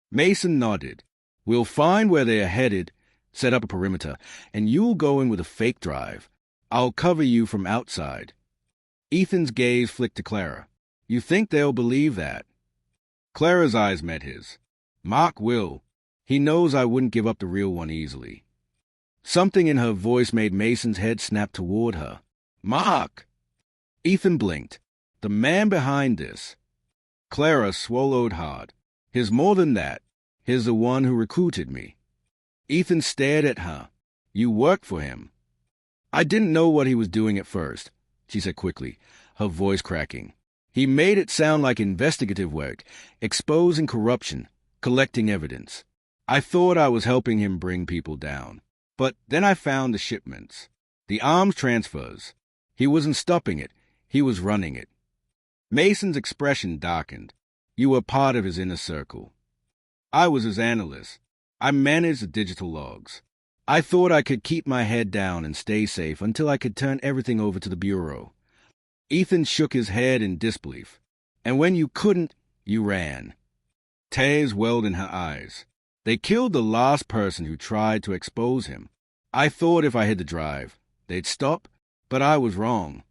Mason nodded. "We'll find where they are headed, set up a perimeter, and you'll go in with a fake drive. I'll cover you from outside." Ethan's gaze flicked to Clara. "You think they'll believe that?" Clara's eyes met his. "Mark will. He knows I wouldn't give up the real one easily." Something in her voice made Mason's head snap toward her. Mark! Ethan blinked. The man behind this. Clara swallowed hard. He's more than that. He's the one who recruited me. Ethan stared at her. You work for him. I didn't know what he was doing at first, she said quickly, her voice cracking. He made it sound like investigative work, exposing corruption, collecting evidence. I thought I was helping him bring people down. But then I found the shipments, the arms transfers. He wasn't stopping it, he was running it. Mason's expression darkened. You were part of his inner circle. I was his analyst. I managed the digital logs. I thought I could keep my head down and stay safe until I could turn everything over to the Bureau. Ethan shook his head in disbelief. And when you couldn't, you ran. Tears welled in her eyes. They killed the last person who tried to expose him. I thought if I hit the drive, they'd stop, but I was wrong.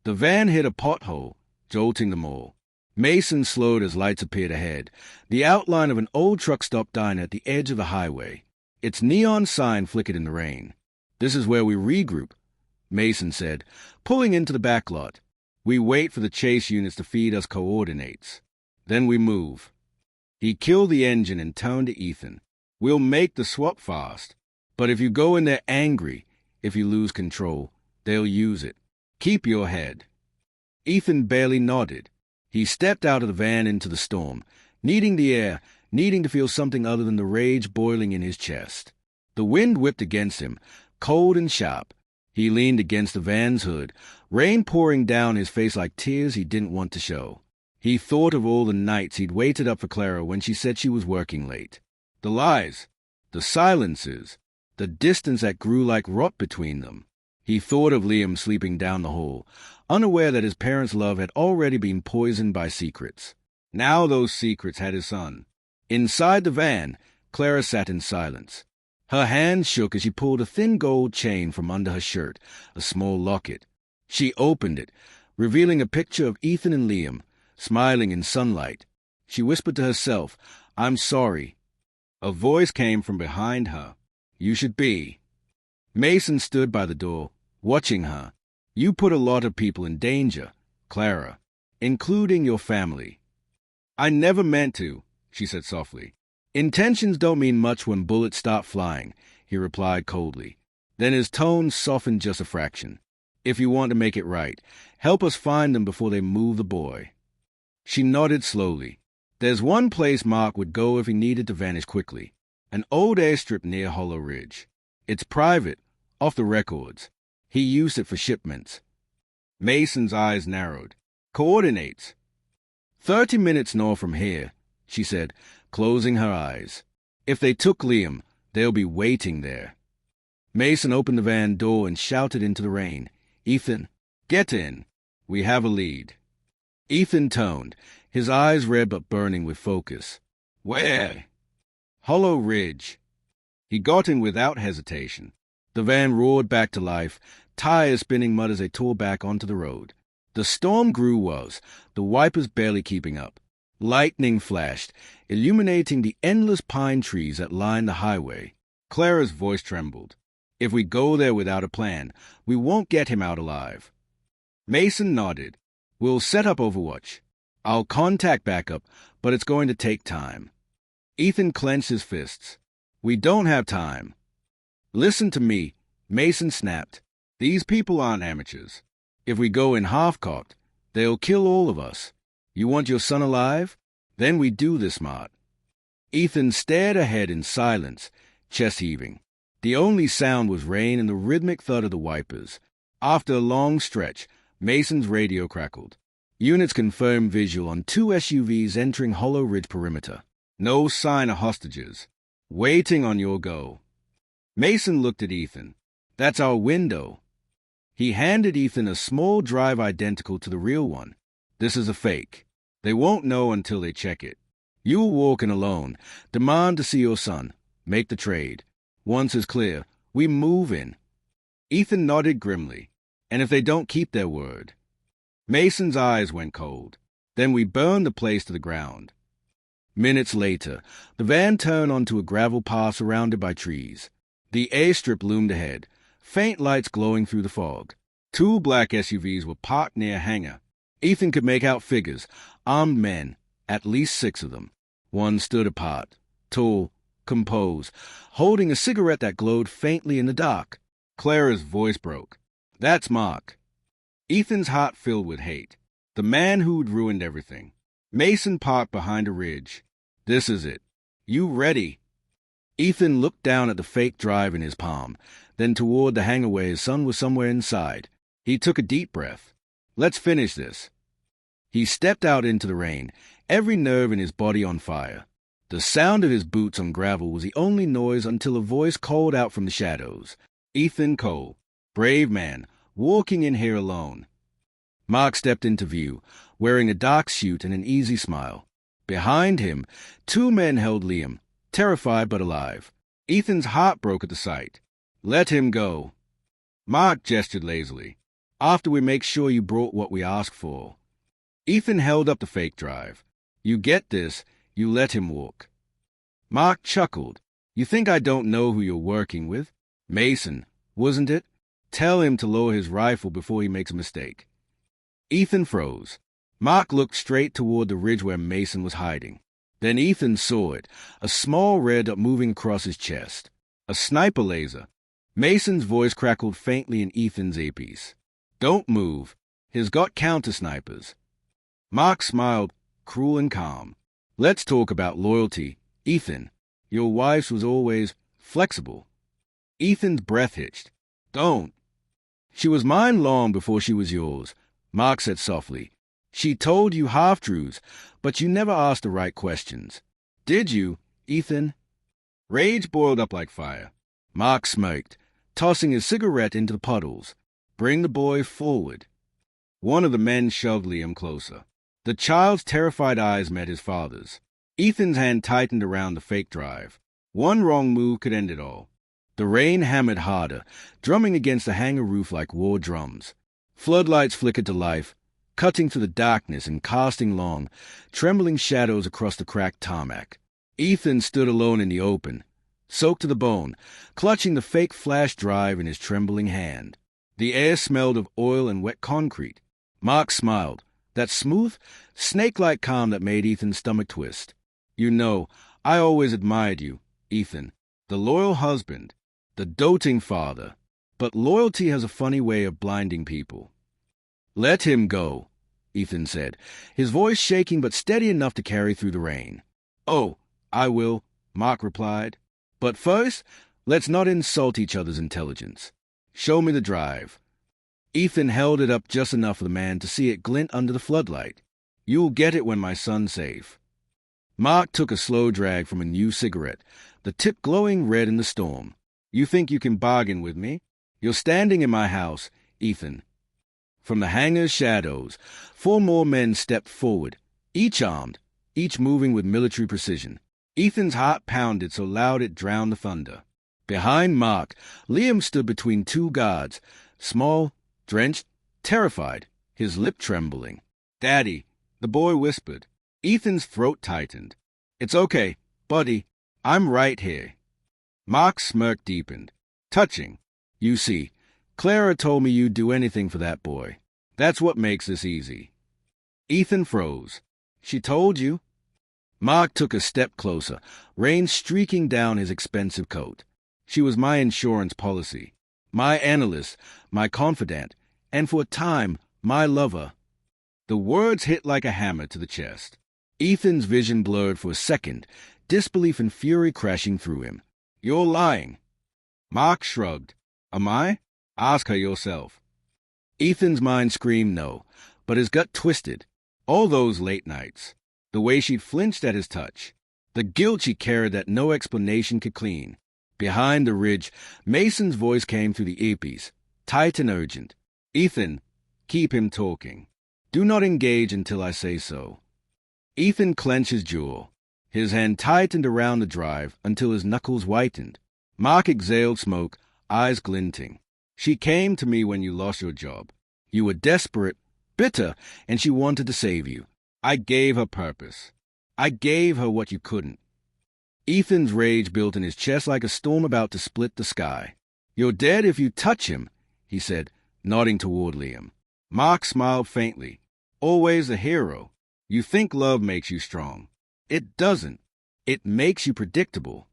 The van hit a pothole, jolting them all. Mason slowed as lights appeared ahead. The outline of an old truck-stop diner at the edge of the highway. Its neon sign flickered in the rain. This is where we regroup, Mason said, pulling into the back lot. We wait for the chase units to feed us coordinates. Then we move. He killed the engine and turned to Ethan. We'll make the swap fast. But if you go in there angry, if you lose control, they'll use it. Keep your head. Ethan barely nodded. He stepped out of the van into the storm, needing the air, needing to feel something other than the rage boiling in his chest. The wind whipped against him, cold and sharp. He leaned against the van's hood, rain pouring down his face like tears he didn't want to show. He thought of all the nights he'd waited up for Clara when she said she was working late. The lies, the silences, the distance that grew like rot between them. He thought of Liam sleeping down the hall, unaware that his parents' love had already been poisoned by secrets. Now those secrets had his son. Inside the van, Clara sat in silence. Her hands shook as she pulled a thin gold chain from under her shirt, a small locket. She opened it, revealing a picture of Ethan and Liam, smiling in sunlight. She whispered to herself, I'm sorry. A voice came from behind her. You should be. Mason stood by the door, watching her. You put a lot of people in danger, Clara, including your family. I never meant to, she said softly. Intentions don't mean much when bullets start flying, he replied coldly. Then his tone softened just a fraction. If you want to make it right, help us find them before they move the boy. She nodded slowly. There's one place Mark would go if he needed to vanish quickly. An old airstrip near Hollow Ridge. It's private, off the records. He used it for shipments. Mason's eyes narrowed. Coordinates. 30 minutes north from here, she said, closing her eyes. If they took Liam, they'll be waiting there. Mason opened the van door and shouted into the rain. Ethan, get in. We have a lead. Ethan toned, his eyes red but burning with focus. Where? Hollow Ridge. He got in without hesitation. The van roared back to life, tires spinning mud as they tore back onto the road. The storm grew worse, the wipers barely keeping up. Lightning flashed, illuminating the endless pine trees that lined the highway. Clara's voice trembled. If we go there without a plan, we won't get him out alive. Mason nodded. We'll set up Overwatch. I'll contact backup, but it's going to take time. Ethan clenched his fists. We don't have time. Listen to me, Mason snapped. These people aren't amateurs. If we go in half-cocked, they'll kill all of us. You want your son alive? Then we do this smart. Ethan stared ahead in silence, chest heaving. The only sound was rain and the rhythmic thud of the wipers. After a long stretch, Mason's radio crackled. Units confirmed visual on 2 SUVs entering Hollow Ridge perimeter. No sign of hostages. Waiting on your go. Mason looked at Ethan. That's our window. He handed Ethan a small drive identical to the real one. This is a fake. They won't know until they check it. You'll walk in alone, demand to see your son, make the trade. Once it's clear, we move in. Ethan nodded grimly. And if they don't keep their word? Mason's eyes went cold. Then we burn the place to the ground. Minutes later, the van turned onto a gravel path surrounded by trees. The airstrip loomed ahead, faint lights glowing through the fog. Two black SUVs were parked near a hangar. Ethan could make out figures, armed men, at least 6 of them. One stood apart, tall, composed, holding a cigarette that glowed faintly in the dark. Clara's voice broke. "That's Mark." Ethan's heart filled with hate. The man who'd ruined everything. Mason parked behind a ridge. "This is it. You ready?" Ethan looked down at the fake drive in his palm, then toward the hangar where his son was somewhere inside. He took a deep breath. "Let's finish this." He stepped out into the rain, every nerve in his body on fire. The sound of his boots on gravel was the only noise until a voice called out from the shadows. "Ethan Cole, brave man, walking in here alone." Mark stepped into view, wearing a dark suit and an easy smile. Behind him, 2 men held Liam, terrified but alive. Ethan's heart broke at the sight. "Let him go." Mark gestured lazily. "After we make sure you brought what we asked for." Ethan held up the fake drive. "You get this, you let him walk." Mark chuckled. "You think I don't know who you're working with? Mason, wasn't it? Tell him to lower his rifle before he makes a mistake." Ethan froze. Mark looked straight toward the ridge where Mason was hiding. Then Ethan saw it, a small red dot moving across his chest. A sniper laser. Mason's voice crackled faintly in Ethan's earpiece. "Don't move. He's got counter-snipers." Mark smiled, cruel and calm. "Let's talk about loyalty, Ethan. Your wife was always flexible." Ethan's breath hitched. "Don't." "She was mine long before she was yours," Mark said softly. "She told you half-truths, but you never asked the right questions. Did you, Ethan?" Rage boiled up like fire. Mark smirked, tossing his cigarette into the puddles. "Bring the boy forward." One of the men shoved Liam closer. The child's terrified eyes met his father's. Ethan's hand tightened around the fake drive. One wrong move could end it all. The rain hammered harder, drumming against the hangar roof like war drums. Floodlights flickered to life, cutting through the darkness and casting long, trembling shadows across the cracked tarmac. Ethan stood alone in the open, soaked to the bone, clutching the fake flash drive in his trembling hand. The air smelled of oil and wet concrete. Mark smiled, that smooth, snake-like calm that made Ethan's stomach twist. "You know, I always admired you, Ethan. The loyal husband, the doting father. But loyalty has a funny way of blinding people." "Let him go," Ethan said, his voice shaking but steady enough to carry through the rain. "Oh, I will," Mark replied. "But first, let's not insult each other's intelligence. Show me the drive." Ethan held it up just enough for the man to see it glint under the floodlight. "You'll get it when my son's safe." Mark took a slow drag from a new cigarette, the tip glowing red in the storm. "You think you can bargain with me? You're standing in my house, Ethan." From the hangar's shadows, 4 more men stepped forward, each armed, each moving with military precision. Ethan's heart pounded so loud it drowned the thunder. Behind Mark, Liam stood between 2 guards, small, drenched, terrified, his lip trembling. "Daddy," the boy whispered. Ethan's throat tightened. "It's okay, buddy. I'm right here." Mark's smirk deepened. "Touching. You see, Clara told me you'd do anything for that boy. That's what makes this easy." Ethan froze. "She told you?" Mark took a step closer, rain streaking down his expensive coat. "She was my insurance policy, my analyst, my confidant, and for a time, my lover." The words hit like a hammer to the chest. Ethan's vision blurred for a second, disbelief and fury crashing through him. "You're lying." Mark shrugged. "Am I? Ask her yourself." Ethan's mind screamed no, but his gut twisted. All those late nights, the way she'd flinched at his touch, the guilt she carried that no explanation could clean. Behind the ridge, Mason's voice came through the earpiece, tight and urgent. "Ethan, keep him talking. Do not engage until I say so." Ethan clenched his jaw. His hand tightened around the drive until his knuckles whitened. Mark exhaled smoke, eyes glinting. "She came to me when you lost your job. You were desperate, bitter, and she wanted to save you. I gave her purpose. I gave her what you couldn't." Ethan's rage built in his chest like a storm about to split the sky. "You're dead if you touch him," he said, nodding toward Liam. Mark smiled faintly. "Always a hero. You think love makes you strong. It doesn't. It makes you predictable."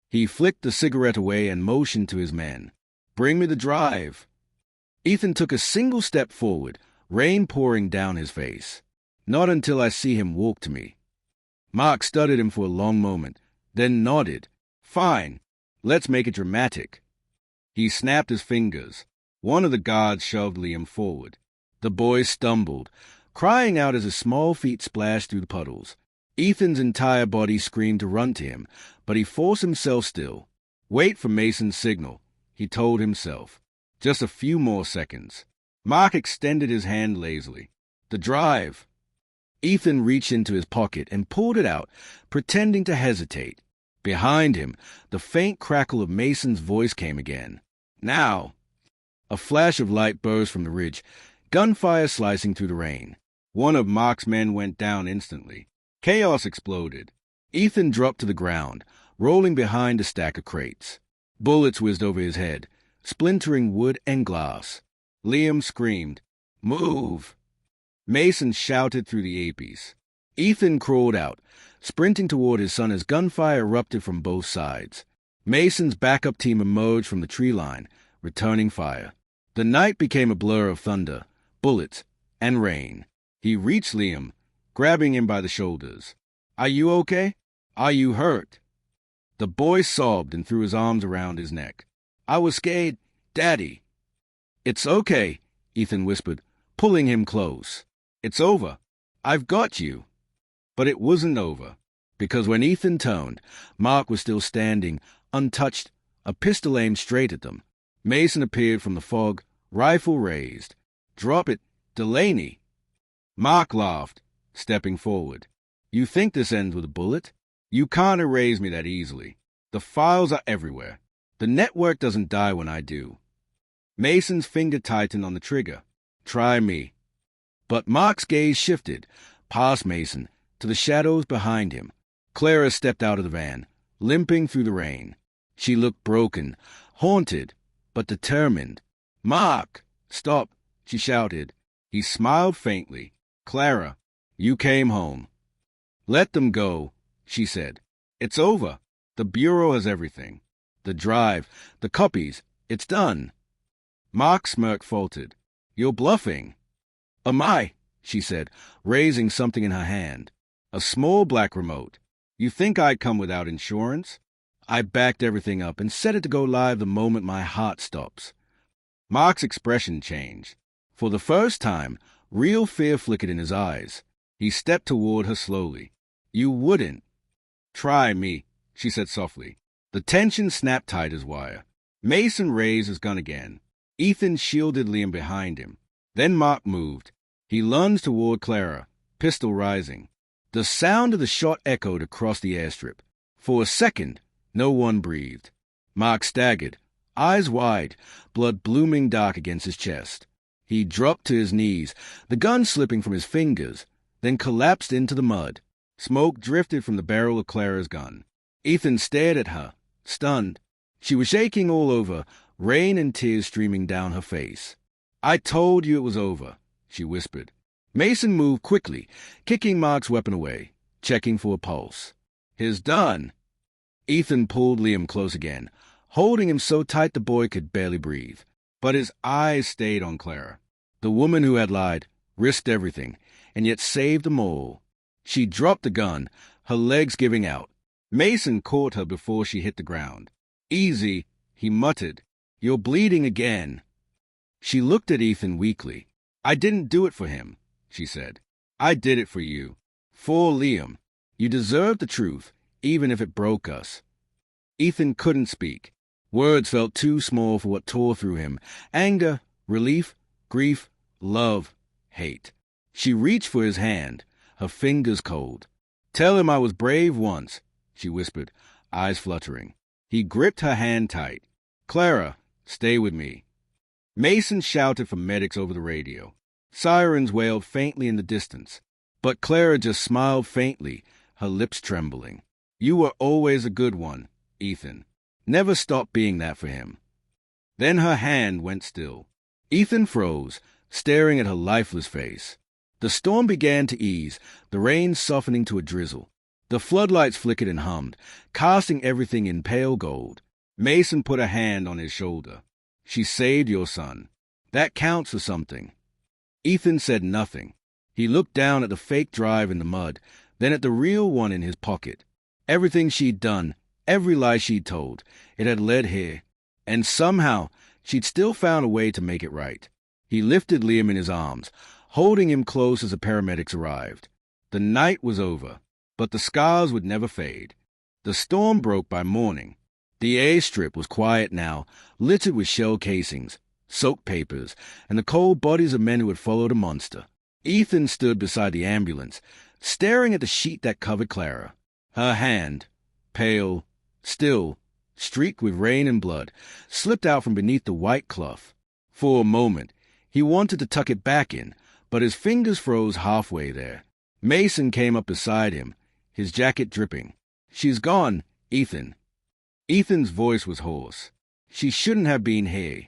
He flicked the cigarette away and motioned to his men. "Bring me the drive." Ethan took a single step forward, rain pouring down his face. "Not until I see him walk to me." Mark studied him for a long moment, then nodded. "Fine. Let's make it dramatic." He snapped his fingers. One of the guards shoved Liam forward. The boy stumbled, crying out as his small feet splashed through the puddles. Ethan's entire body screamed to run to him, but he forced himself still. "Wait for Mason's signal," he told himself. Just a few more seconds. Mark extended his hand lazily. "The drive." Ethan reached into his pocket and pulled it out, pretending to hesitate. Behind him, the faint crackle of Mason's voice came again. "Now." A flash of light burst from the ridge, gunfire slicing through the rain. One of Mark's men went down instantly. Chaos exploded. Ethan dropped to the ground, rolling behind a stack of crates. Bullets whizzed over his head, splintering wood and glass. Liam screamed, "Move!" Mason shouted through the earpiece. Ethan crawled out, sprinting toward his son as gunfire erupted from both sides. Mason's backup team emerged from the tree line, returning fire. The night became a blur of thunder, bullets, and rain. He reached Liam, grabbing him by the shoulders. "Are you okay? Are you hurt?" The boy sobbed and threw his arms around his neck. "I was scared, Daddy." "It's okay," Ethan whispered, pulling him close. "It's over. I've got you." But it wasn't over, because when Ethan turned, Mark was still standing, untouched, a pistol aimed straight at them. Mason appeared from the fog, rifle raised. "Drop it, Delaney." Mark laughed, stepping forward. "You think this ends with a bullet? You can't erase me that easily. The files are everywhere. The network doesn't die when I do." Mason's finger tightened on the trigger. "Try me." But Mark's gaze shifted, past Mason, to the shadows behind him. Clara stepped out of the van, limping through the rain. She looked broken, haunted, but determined. "Mark, stop," she shouted. He smiled faintly. "Clara, you came home." "Let them go," she said. "It's over. The Bureau has everything. The drive, the copies, it's done." Mark's smirk faltered. "You're bluffing." "Am I?" she said, raising something in her hand. A small black remote. "You think I'd come without insurance? I backed everything up and set it to go live the moment my heart stops." Mark's expression changed. For the first time, real fear flickered in his eyes. He stepped toward her slowly. "You wouldn't." "Try me," she said softly. The tension snapped tight as wire. Mason raised his gun again. Ethan shielded Liam behind him. Then Mark moved. He lunged toward Clara, pistol rising. The sound of the shot echoed across the airstrip. For a second, no one breathed. Mark staggered, eyes wide, blood blooming dark against his chest. He dropped to his knees, the gun slipping from his fingers, then collapsed into the mud. Smoke drifted from the barrel of Clara's gun. Ethan stared at her, stunned. She was shaking all over, rain and tears streaming down her face. "I told you it was over," she whispered. Mason moved quickly, kicking Mark's weapon away, checking for a pulse. "He's done." Ethan pulled Liam close again, holding him so tight the boy could barely breathe. But his eyes stayed on Clara, the woman who had lied, risked everything, and yet saved them all. She dropped the gun, her legs giving out. Mason caught her before she hit the ground. "Easy," he muttered. "You're bleeding again." She looked at Ethan weakly. "I didn't do it for him," she said. "I did it for you. For Liam. You deserve the truth, even if it broke us." Ethan couldn't speak. Words felt too small for what tore through him. Anger, relief, grief, love, hate. She reached for his hand, her fingers cold. "Tell him I was brave once," she whispered, eyes fluttering. He gripped her hand tight. "Clara, stay with me." Mason shouted for medics over the radio. Sirens wailed faintly in the distance, but Clara just smiled faintly, her lips trembling. You were always a good one, Ethan. Never stop being that for him. Then her hand went still. Ethan froze, staring at her lifeless face. The storm began to ease, the rain softening to a drizzle. The floodlights flickered and hummed, casting everything in pale gold. Mason put a hand on his shoulder. She saved your son. That counts for something. Ethan said nothing. He looked down at the fake drive in the mud, then at the real one in his pocket. Everything she'd done, every lie she'd told, it had led here. And somehow, she'd still found a way to make it right. He lifted Liam in his arms, holding him close as the paramedics arrived. The night was over, but the scars would never fade. The storm broke by morning. The airstrip was quiet now, littered with shell casings, soaked papers, and the cold bodies of men who had followed a monster. Ethan stood beside the ambulance, staring at the sheet that covered Clara. Her hand, pale, still, streaked with rain and blood, slipped out from beneath the white cloth. For a moment, he wanted to tuck it back in, but his fingers froze halfway there. Mason came up beside him, his jacket dripping. "She's gone, Ethan." Ethan's voice was hoarse. "She shouldn't have been here."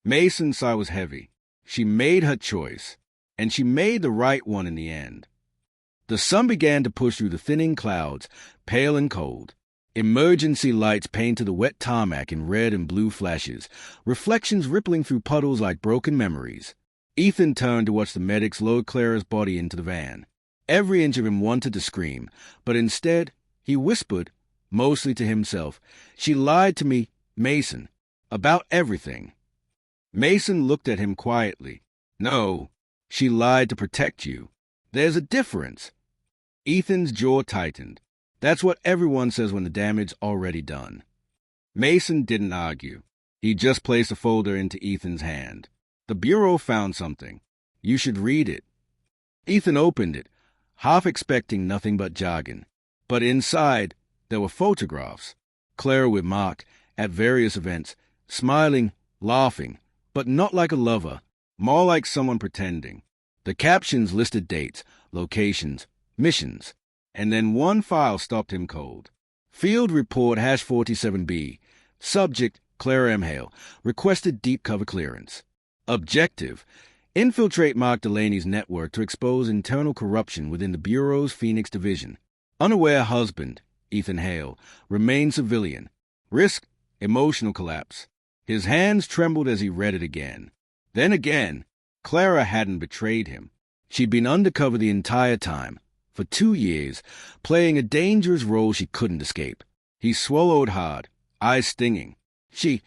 Mason's sigh was heavy. She made her choice, and she made the right one in the end. The sun began to push through the thinning clouds, pale and cold. Emergency lights painted the wet tarmac in red and blue flashes, reflections rippling through puddles like broken memories. Ethan turned to watch the medics load Clara's body into the van. Every inch of him wanted to scream, but instead, he whispered, mostly to himself, "She lied to me, Mason, about everything." Mason looked at him quietly. "No, she lied to protect you. There's a difference." Ethan's jaw tightened. That's what everyone says when the damage's already done. Mason didn't argue. He just placed a folder into Ethan's hand. "The Bureau found something. You should read it." Ethan opened it, half expecting nothing but jargon. But inside, there were photographs. Clara with Mark, at various events, smiling, laughing, but not like a lover, more like someone pretending. The captions listed dates, locations, missions, and then one file stopped him cold. Field Report #47B. Subject, Clara M. Hale. Requested deep cover clearance. Objective, infiltrate Mark Delaney's network to expose internal corruption within the Bureau's Phoenix Division. Unaware husband, Ethan Hale, remained civilian. Risk, emotional collapse. His hands trembled as he read it again. Then again, Clara hadn't betrayed him. She'd been undercover the entire time, for 2 years, playing a dangerous role she couldn't escape. He swallowed hard, eyes stinging. She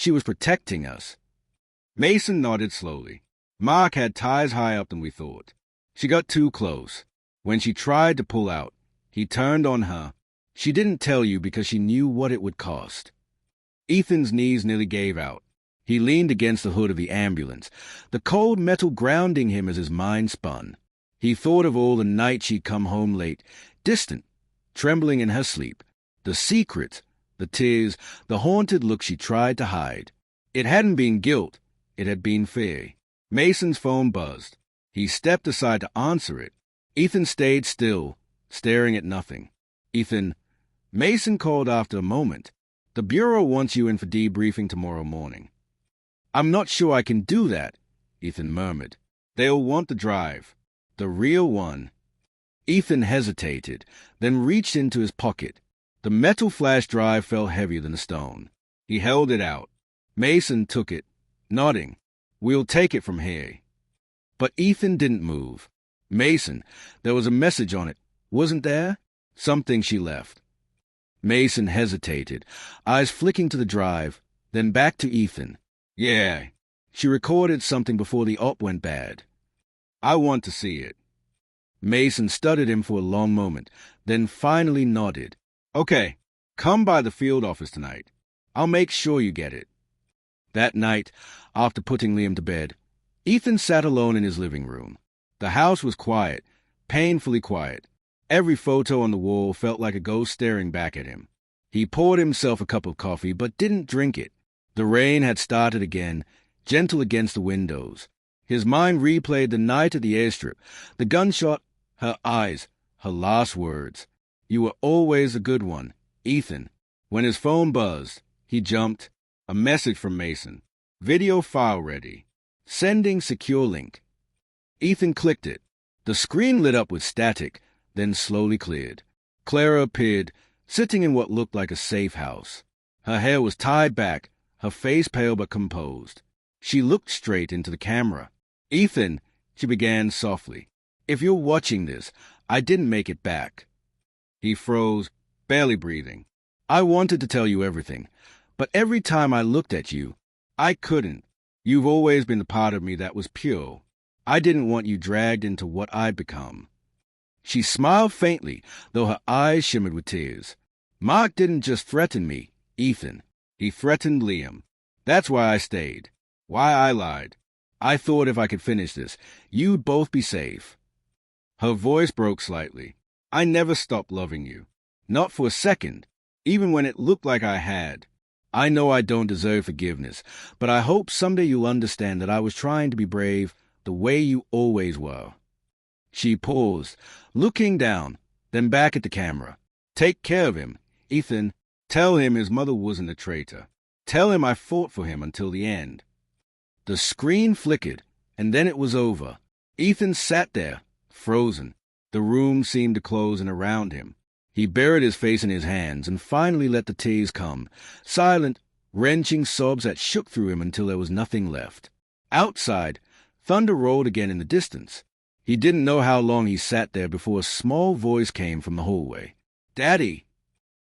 was protecting us. Mason nodded slowly. "Mark had ties higher up than we thought. She got too close. When she tried to pull out, he turned on her. She didn't tell you because she knew what it would cost." Ethan's knees nearly gave out. He leaned against the hood of the ambulance, the cold metal grounding him as his mind spun. He thought of all the nights she'd come home late, distant, trembling in her sleep. The secrets, the tears, the haunted look she tried to hide. It hadn't been guilt, it had been fear. Mason's phone buzzed. He stepped aside to answer it. Ethan stayed still, staring at nothing. "Ethan," Mason called after a moment. "The Bureau wants you in for debriefing tomorrow morning." "I'm not sure I can do that," Ethan murmured. "They'll want the drive. The real one." Ethan hesitated, then reached into his pocket. The metal flash drive felt heavier than a stone. He held it out. Mason took it, nodding. "We'll take it from here." But Ethan didn't move. "Mason, there was a message on it, wasn't there? Something she left." Mason hesitated, eyes flicking to the drive, then back to Ethan. "Yeah, she recorded something before the op went bad. I want to see it." Mason studied him for a long moment, then finally nodded. "Okay, come by the field office tonight. I'll make sure you get it." That night, after putting Liam to bed, Ethan sat alone in his living room. The house was quiet, painfully quiet. Every photo on the wall felt like a ghost staring back at him. He poured himself a cup of coffee, but didn't drink it. The rain had started again, gentle against the windows. His mind replayed the night at the airstrip, the gunshot, her eyes, her last words. You were always a good one, Ethan. When his phone buzzed, he jumped. A message from Mason. Video file ready. Sending secure link. Ethan clicked it. The screen lit up with static, then slowly cleared. Clara appeared, sitting in what looked like a safe house. Her hair was tied back, her face pale but composed. She looked straight into the camera. Ethan, she began softly. If you're watching this, I didn't make it back. He froze, barely breathing. I wanted to tell you everything, but every time I looked at you, I couldn't. You've always been the part of me that was pure. I didn't want you dragged into what I'd become. She smiled faintly, though her eyes shimmered with tears. Mark didn't just threaten me, Ethan. He threatened Liam. That's why I stayed. Why I lied. I thought if I could finish this, you'd both be safe. Her voice broke slightly. I never stopped loving you. Not for a second, even when it looked like I had. I know I don't deserve forgiveness, but I hope someday you'll understand that I was trying to be brave the way you always were. She paused, looking down, then back at the camera. Take care of him, Ethan. Tell him his mother wasn't a traitor. Tell him I fought for him until the end. The screen flickered, and then it was over. Ethan sat there, frozen. The room seemed to close in around him. He buried his face in his hands and finally let the tears come, silent, wrenching sobs that shook through him until there was nothing left. Outside, thunder rolled again in the distance. He didn't know how long he sat there before a small voice came from the hallway. Daddy!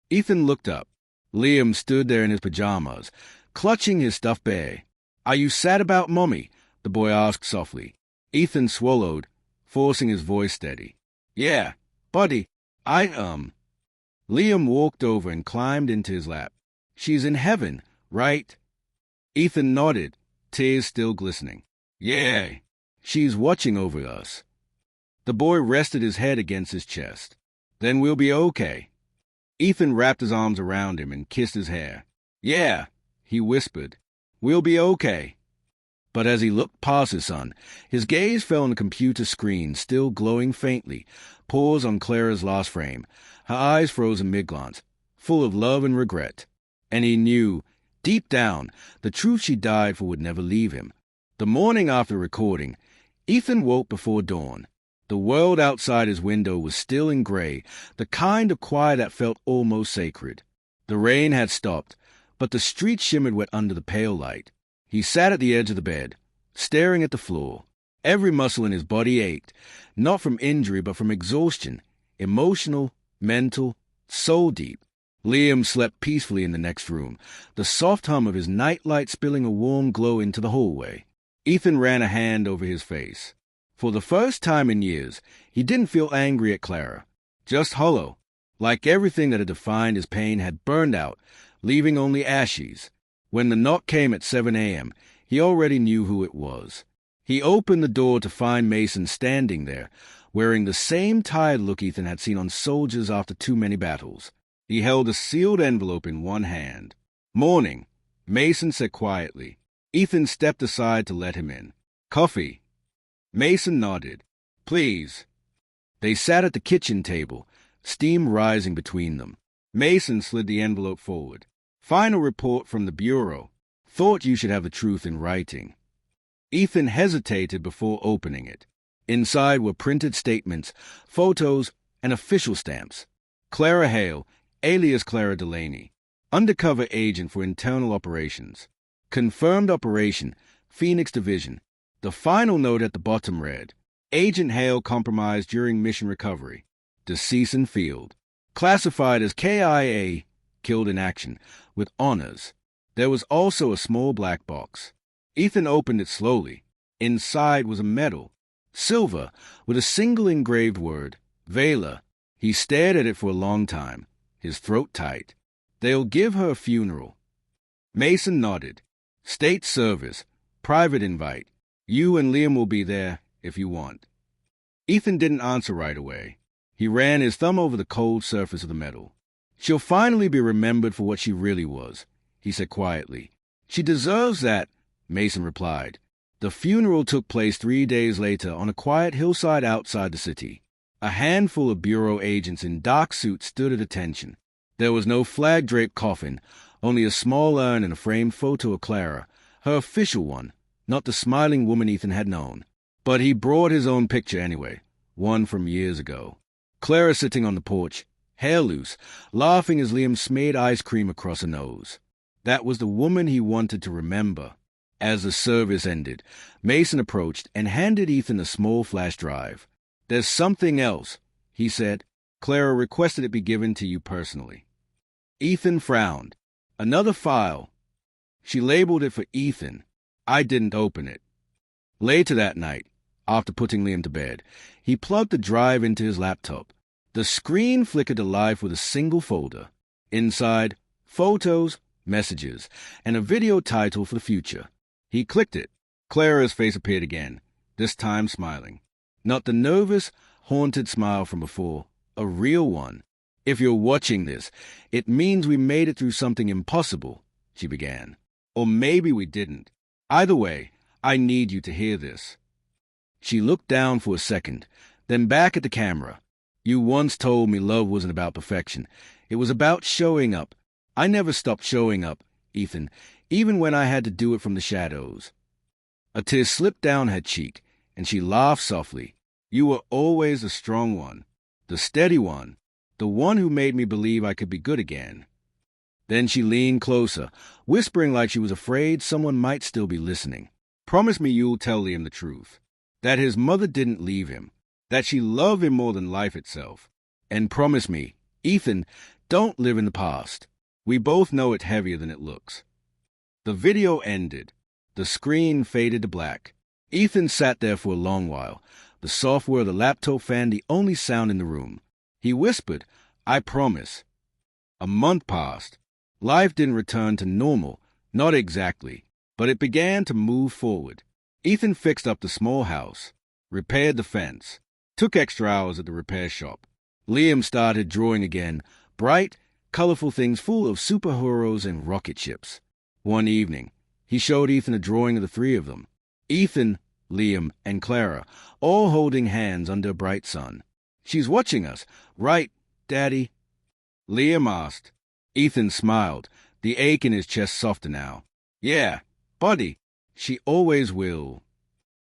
Ethan looked up. Liam stood there in his pajamas, clutching his stuffed bear. Are you sad about Mommy? The boy asked softly. Ethan swallowed, forcing his voice steady. Yeah, buddy, Liam walked over and climbed into his lap. She's in heaven, right? Ethan nodded, tears still glistening. Yeah, she's watching over us. The boy rested his head against his chest. Then we'll be okay. Ethan wrapped his arms around him and kissed his hair. Yeah, he whispered. We'll be okay. But as he looked past his son, his gaze fell on the computer screen, still glowing faintly, paused on Clara's last frame. Her eyes froze in mid-glance, full of love and regret. And he knew, deep down, the truth she died for would never leave him. The morning after recording, Ethan woke before dawn. The world outside his window was still and gray, the kind of quiet that felt almost sacred. The rain had stopped, but the street shimmered wet under the pale light. He sat at the edge of the bed, staring at the floor. Every muscle in his body ached, not from injury but from exhaustion, emotional, mental, soul-deep. Liam slept peacefully in the next room, the soft hum of his nightlight spilling a warm glow into the hallway. Ethan ran a hand over his face. For the first time in years, he didn't feel angry at Clara, just hollow, like everything that had defined his pain had burned out, leaving only ashes. When the knock came at 7 a.m., he already knew who it was. He opened the door to find Mason standing there, wearing the same tired look Ethan had seen on soldiers after too many battles. He held a sealed envelope in one hand. Morning, Mason said quietly. Ethan stepped aside to let him in. Coffee. Mason nodded. Please. They sat at the kitchen table, steam rising between them. Mason slid the envelope forward. Final report from the Bureau. Thought you should have the truth in writing. Ethan hesitated before opening it. Inside were printed statements, photos, and official stamps. Clara Hale, alias Clara Delaney, undercover agent for internal operations. Confirmed operation, Phoenix Division. The final note at the bottom read, Agent Hale compromised during mission recovery. Deceased in field. Classified as KIA, killed in action, with honors. There was also a small black box. Ethan opened it slowly. Inside was a medal, silver, with a single engraved word, Vela. He stared at it for a long time, his throat tight. They'll give her a funeral. Mason nodded. State service, private invite. You and Liam will be there if you want. Ethan didn't answer right away. He ran his thumb over the cold surface of the medal. She'll finally be remembered for what she really was, he said quietly. She deserves that, Mason replied. The funeral took place 3 days later on a quiet hillside outside the city. A handful of bureau agents in dark suits stood at attention. There was no flag-draped coffin, only a small urn and a framed photo of Clara, her official one, not the smiling woman Ethan had known. But he brought his own picture anyway, one from years ago. Clara sitting on the porch, hair loose, laughing as Liam smeared ice cream across her nose. That was the woman he wanted to remember. As the service ended, Mason approached and handed Ethan a small flash drive. "There's something else," he said. "Clara requested it be given to you personally." Ethan frowned. "Another file." She labeled it for Ethan. I didn't open it. Later that night, after putting Liam to bed, he plugged the drive into his laptop. The screen flickered to life with a single folder. Inside, photos, messages, and a video title for the future. He clicked it. Clara's face appeared again, this time smiling. Not the nervous, haunted smile from before, a real one. "If you're watching this, it means we made it through something impossible," she began. "Or maybe we didn't. Either way, I need you to hear this." She looked down for a second, then back at the camera. "You once told me love wasn't about perfection. It was about showing up. I never stopped showing up, Ethan, even when I had to do it from the shadows." A tear slipped down her cheek, and she laughed softly. "You were always the strong one, the steady one, the one who made me believe I could be good again." Then she leaned closer, whispering like she was afraid someone might still be listening. "Promise me you'll tell Liam the truth, that his mother didn't leave him, that she loved him more than life itself. And promise me, Ethan, don't live in the past. We both know it's heavier than it looks." The video ended. The screen faded to black. Ethan sat there for a long while, the software of the laptop fan the only sound in the room. He whispered, "I promise." A month passed. Life didn't return to normal, not exactly, but it began to move forward. Ethan fixed up the small house, repaired the fence, took extra hours at the repair shop. Liam started drawing again, bright, colorful things full of superheroes and rocket ships. One evening, he showed Ethan a drawing of the three of them. Ethan, Liam, and Clara, all holding hands under a bright sun. "She's watching us, right, Daddy?" Liam asked. Ethan smiled, the ache in his chest softer now. "Yeah, buddy, she always will."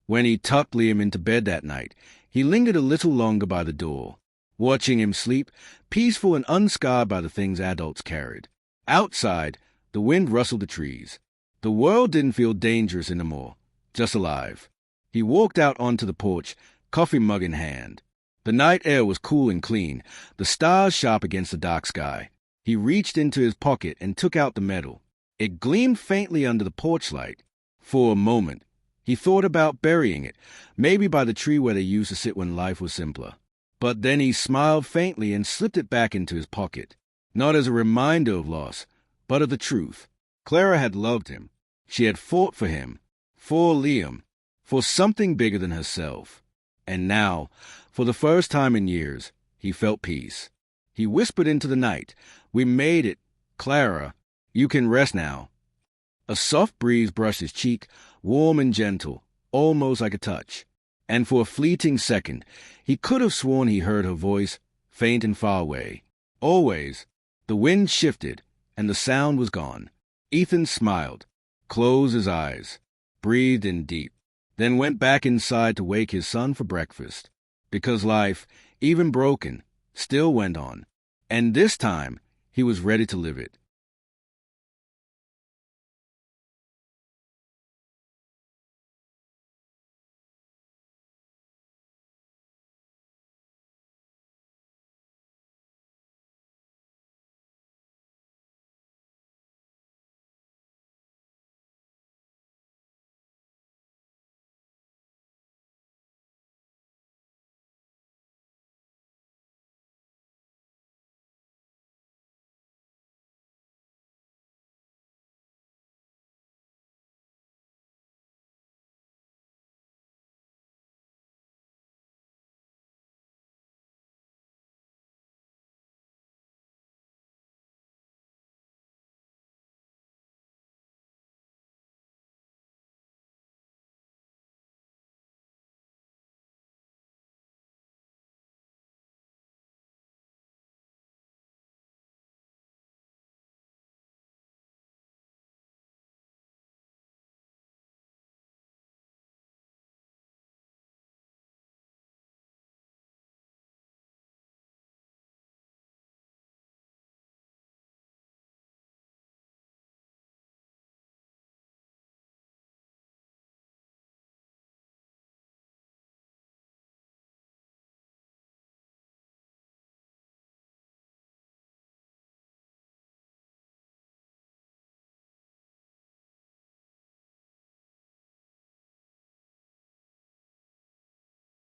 When he tucked Liam into bed that night, he lingered a little longer by the door, watching him sleep, peaceful and unscarred by the things adults carried. Outside, the wind rustled the trees. The world didn't feel dangerous anymore, just alive. He walked out onto the porch, coffee mug in hand. The night air was cool and clean, the stars sharp against the dark sky. He reached into his pocket and took out the medal. It gleamed faintly under the porch light. For a moment, he thought about burying it, maybe by the tree where they used to sit when life was simpler. But then he smiled faintly and slipped it back into his pocket, not as a reminder of loss, but of the truth. Clara had loved him. She had fought for him, for Liam, for something bigger than herself. And now, for the first time in years, he felt peace. He whispered into the night, "We made it. Clara, you can rest now." A soft breeze brushed his cheek, warm and gentle, almost like a touch. And for a fleeting second, he could have sworn he heard her voice, faint and far away. Always, the wind shifted, and the sound was gone. Ethan smiled, closed his eyes, breathed in deep, then went back inside to wake his son for breakfast. Because life, even broken, still went on. And this time, he was ready to live it.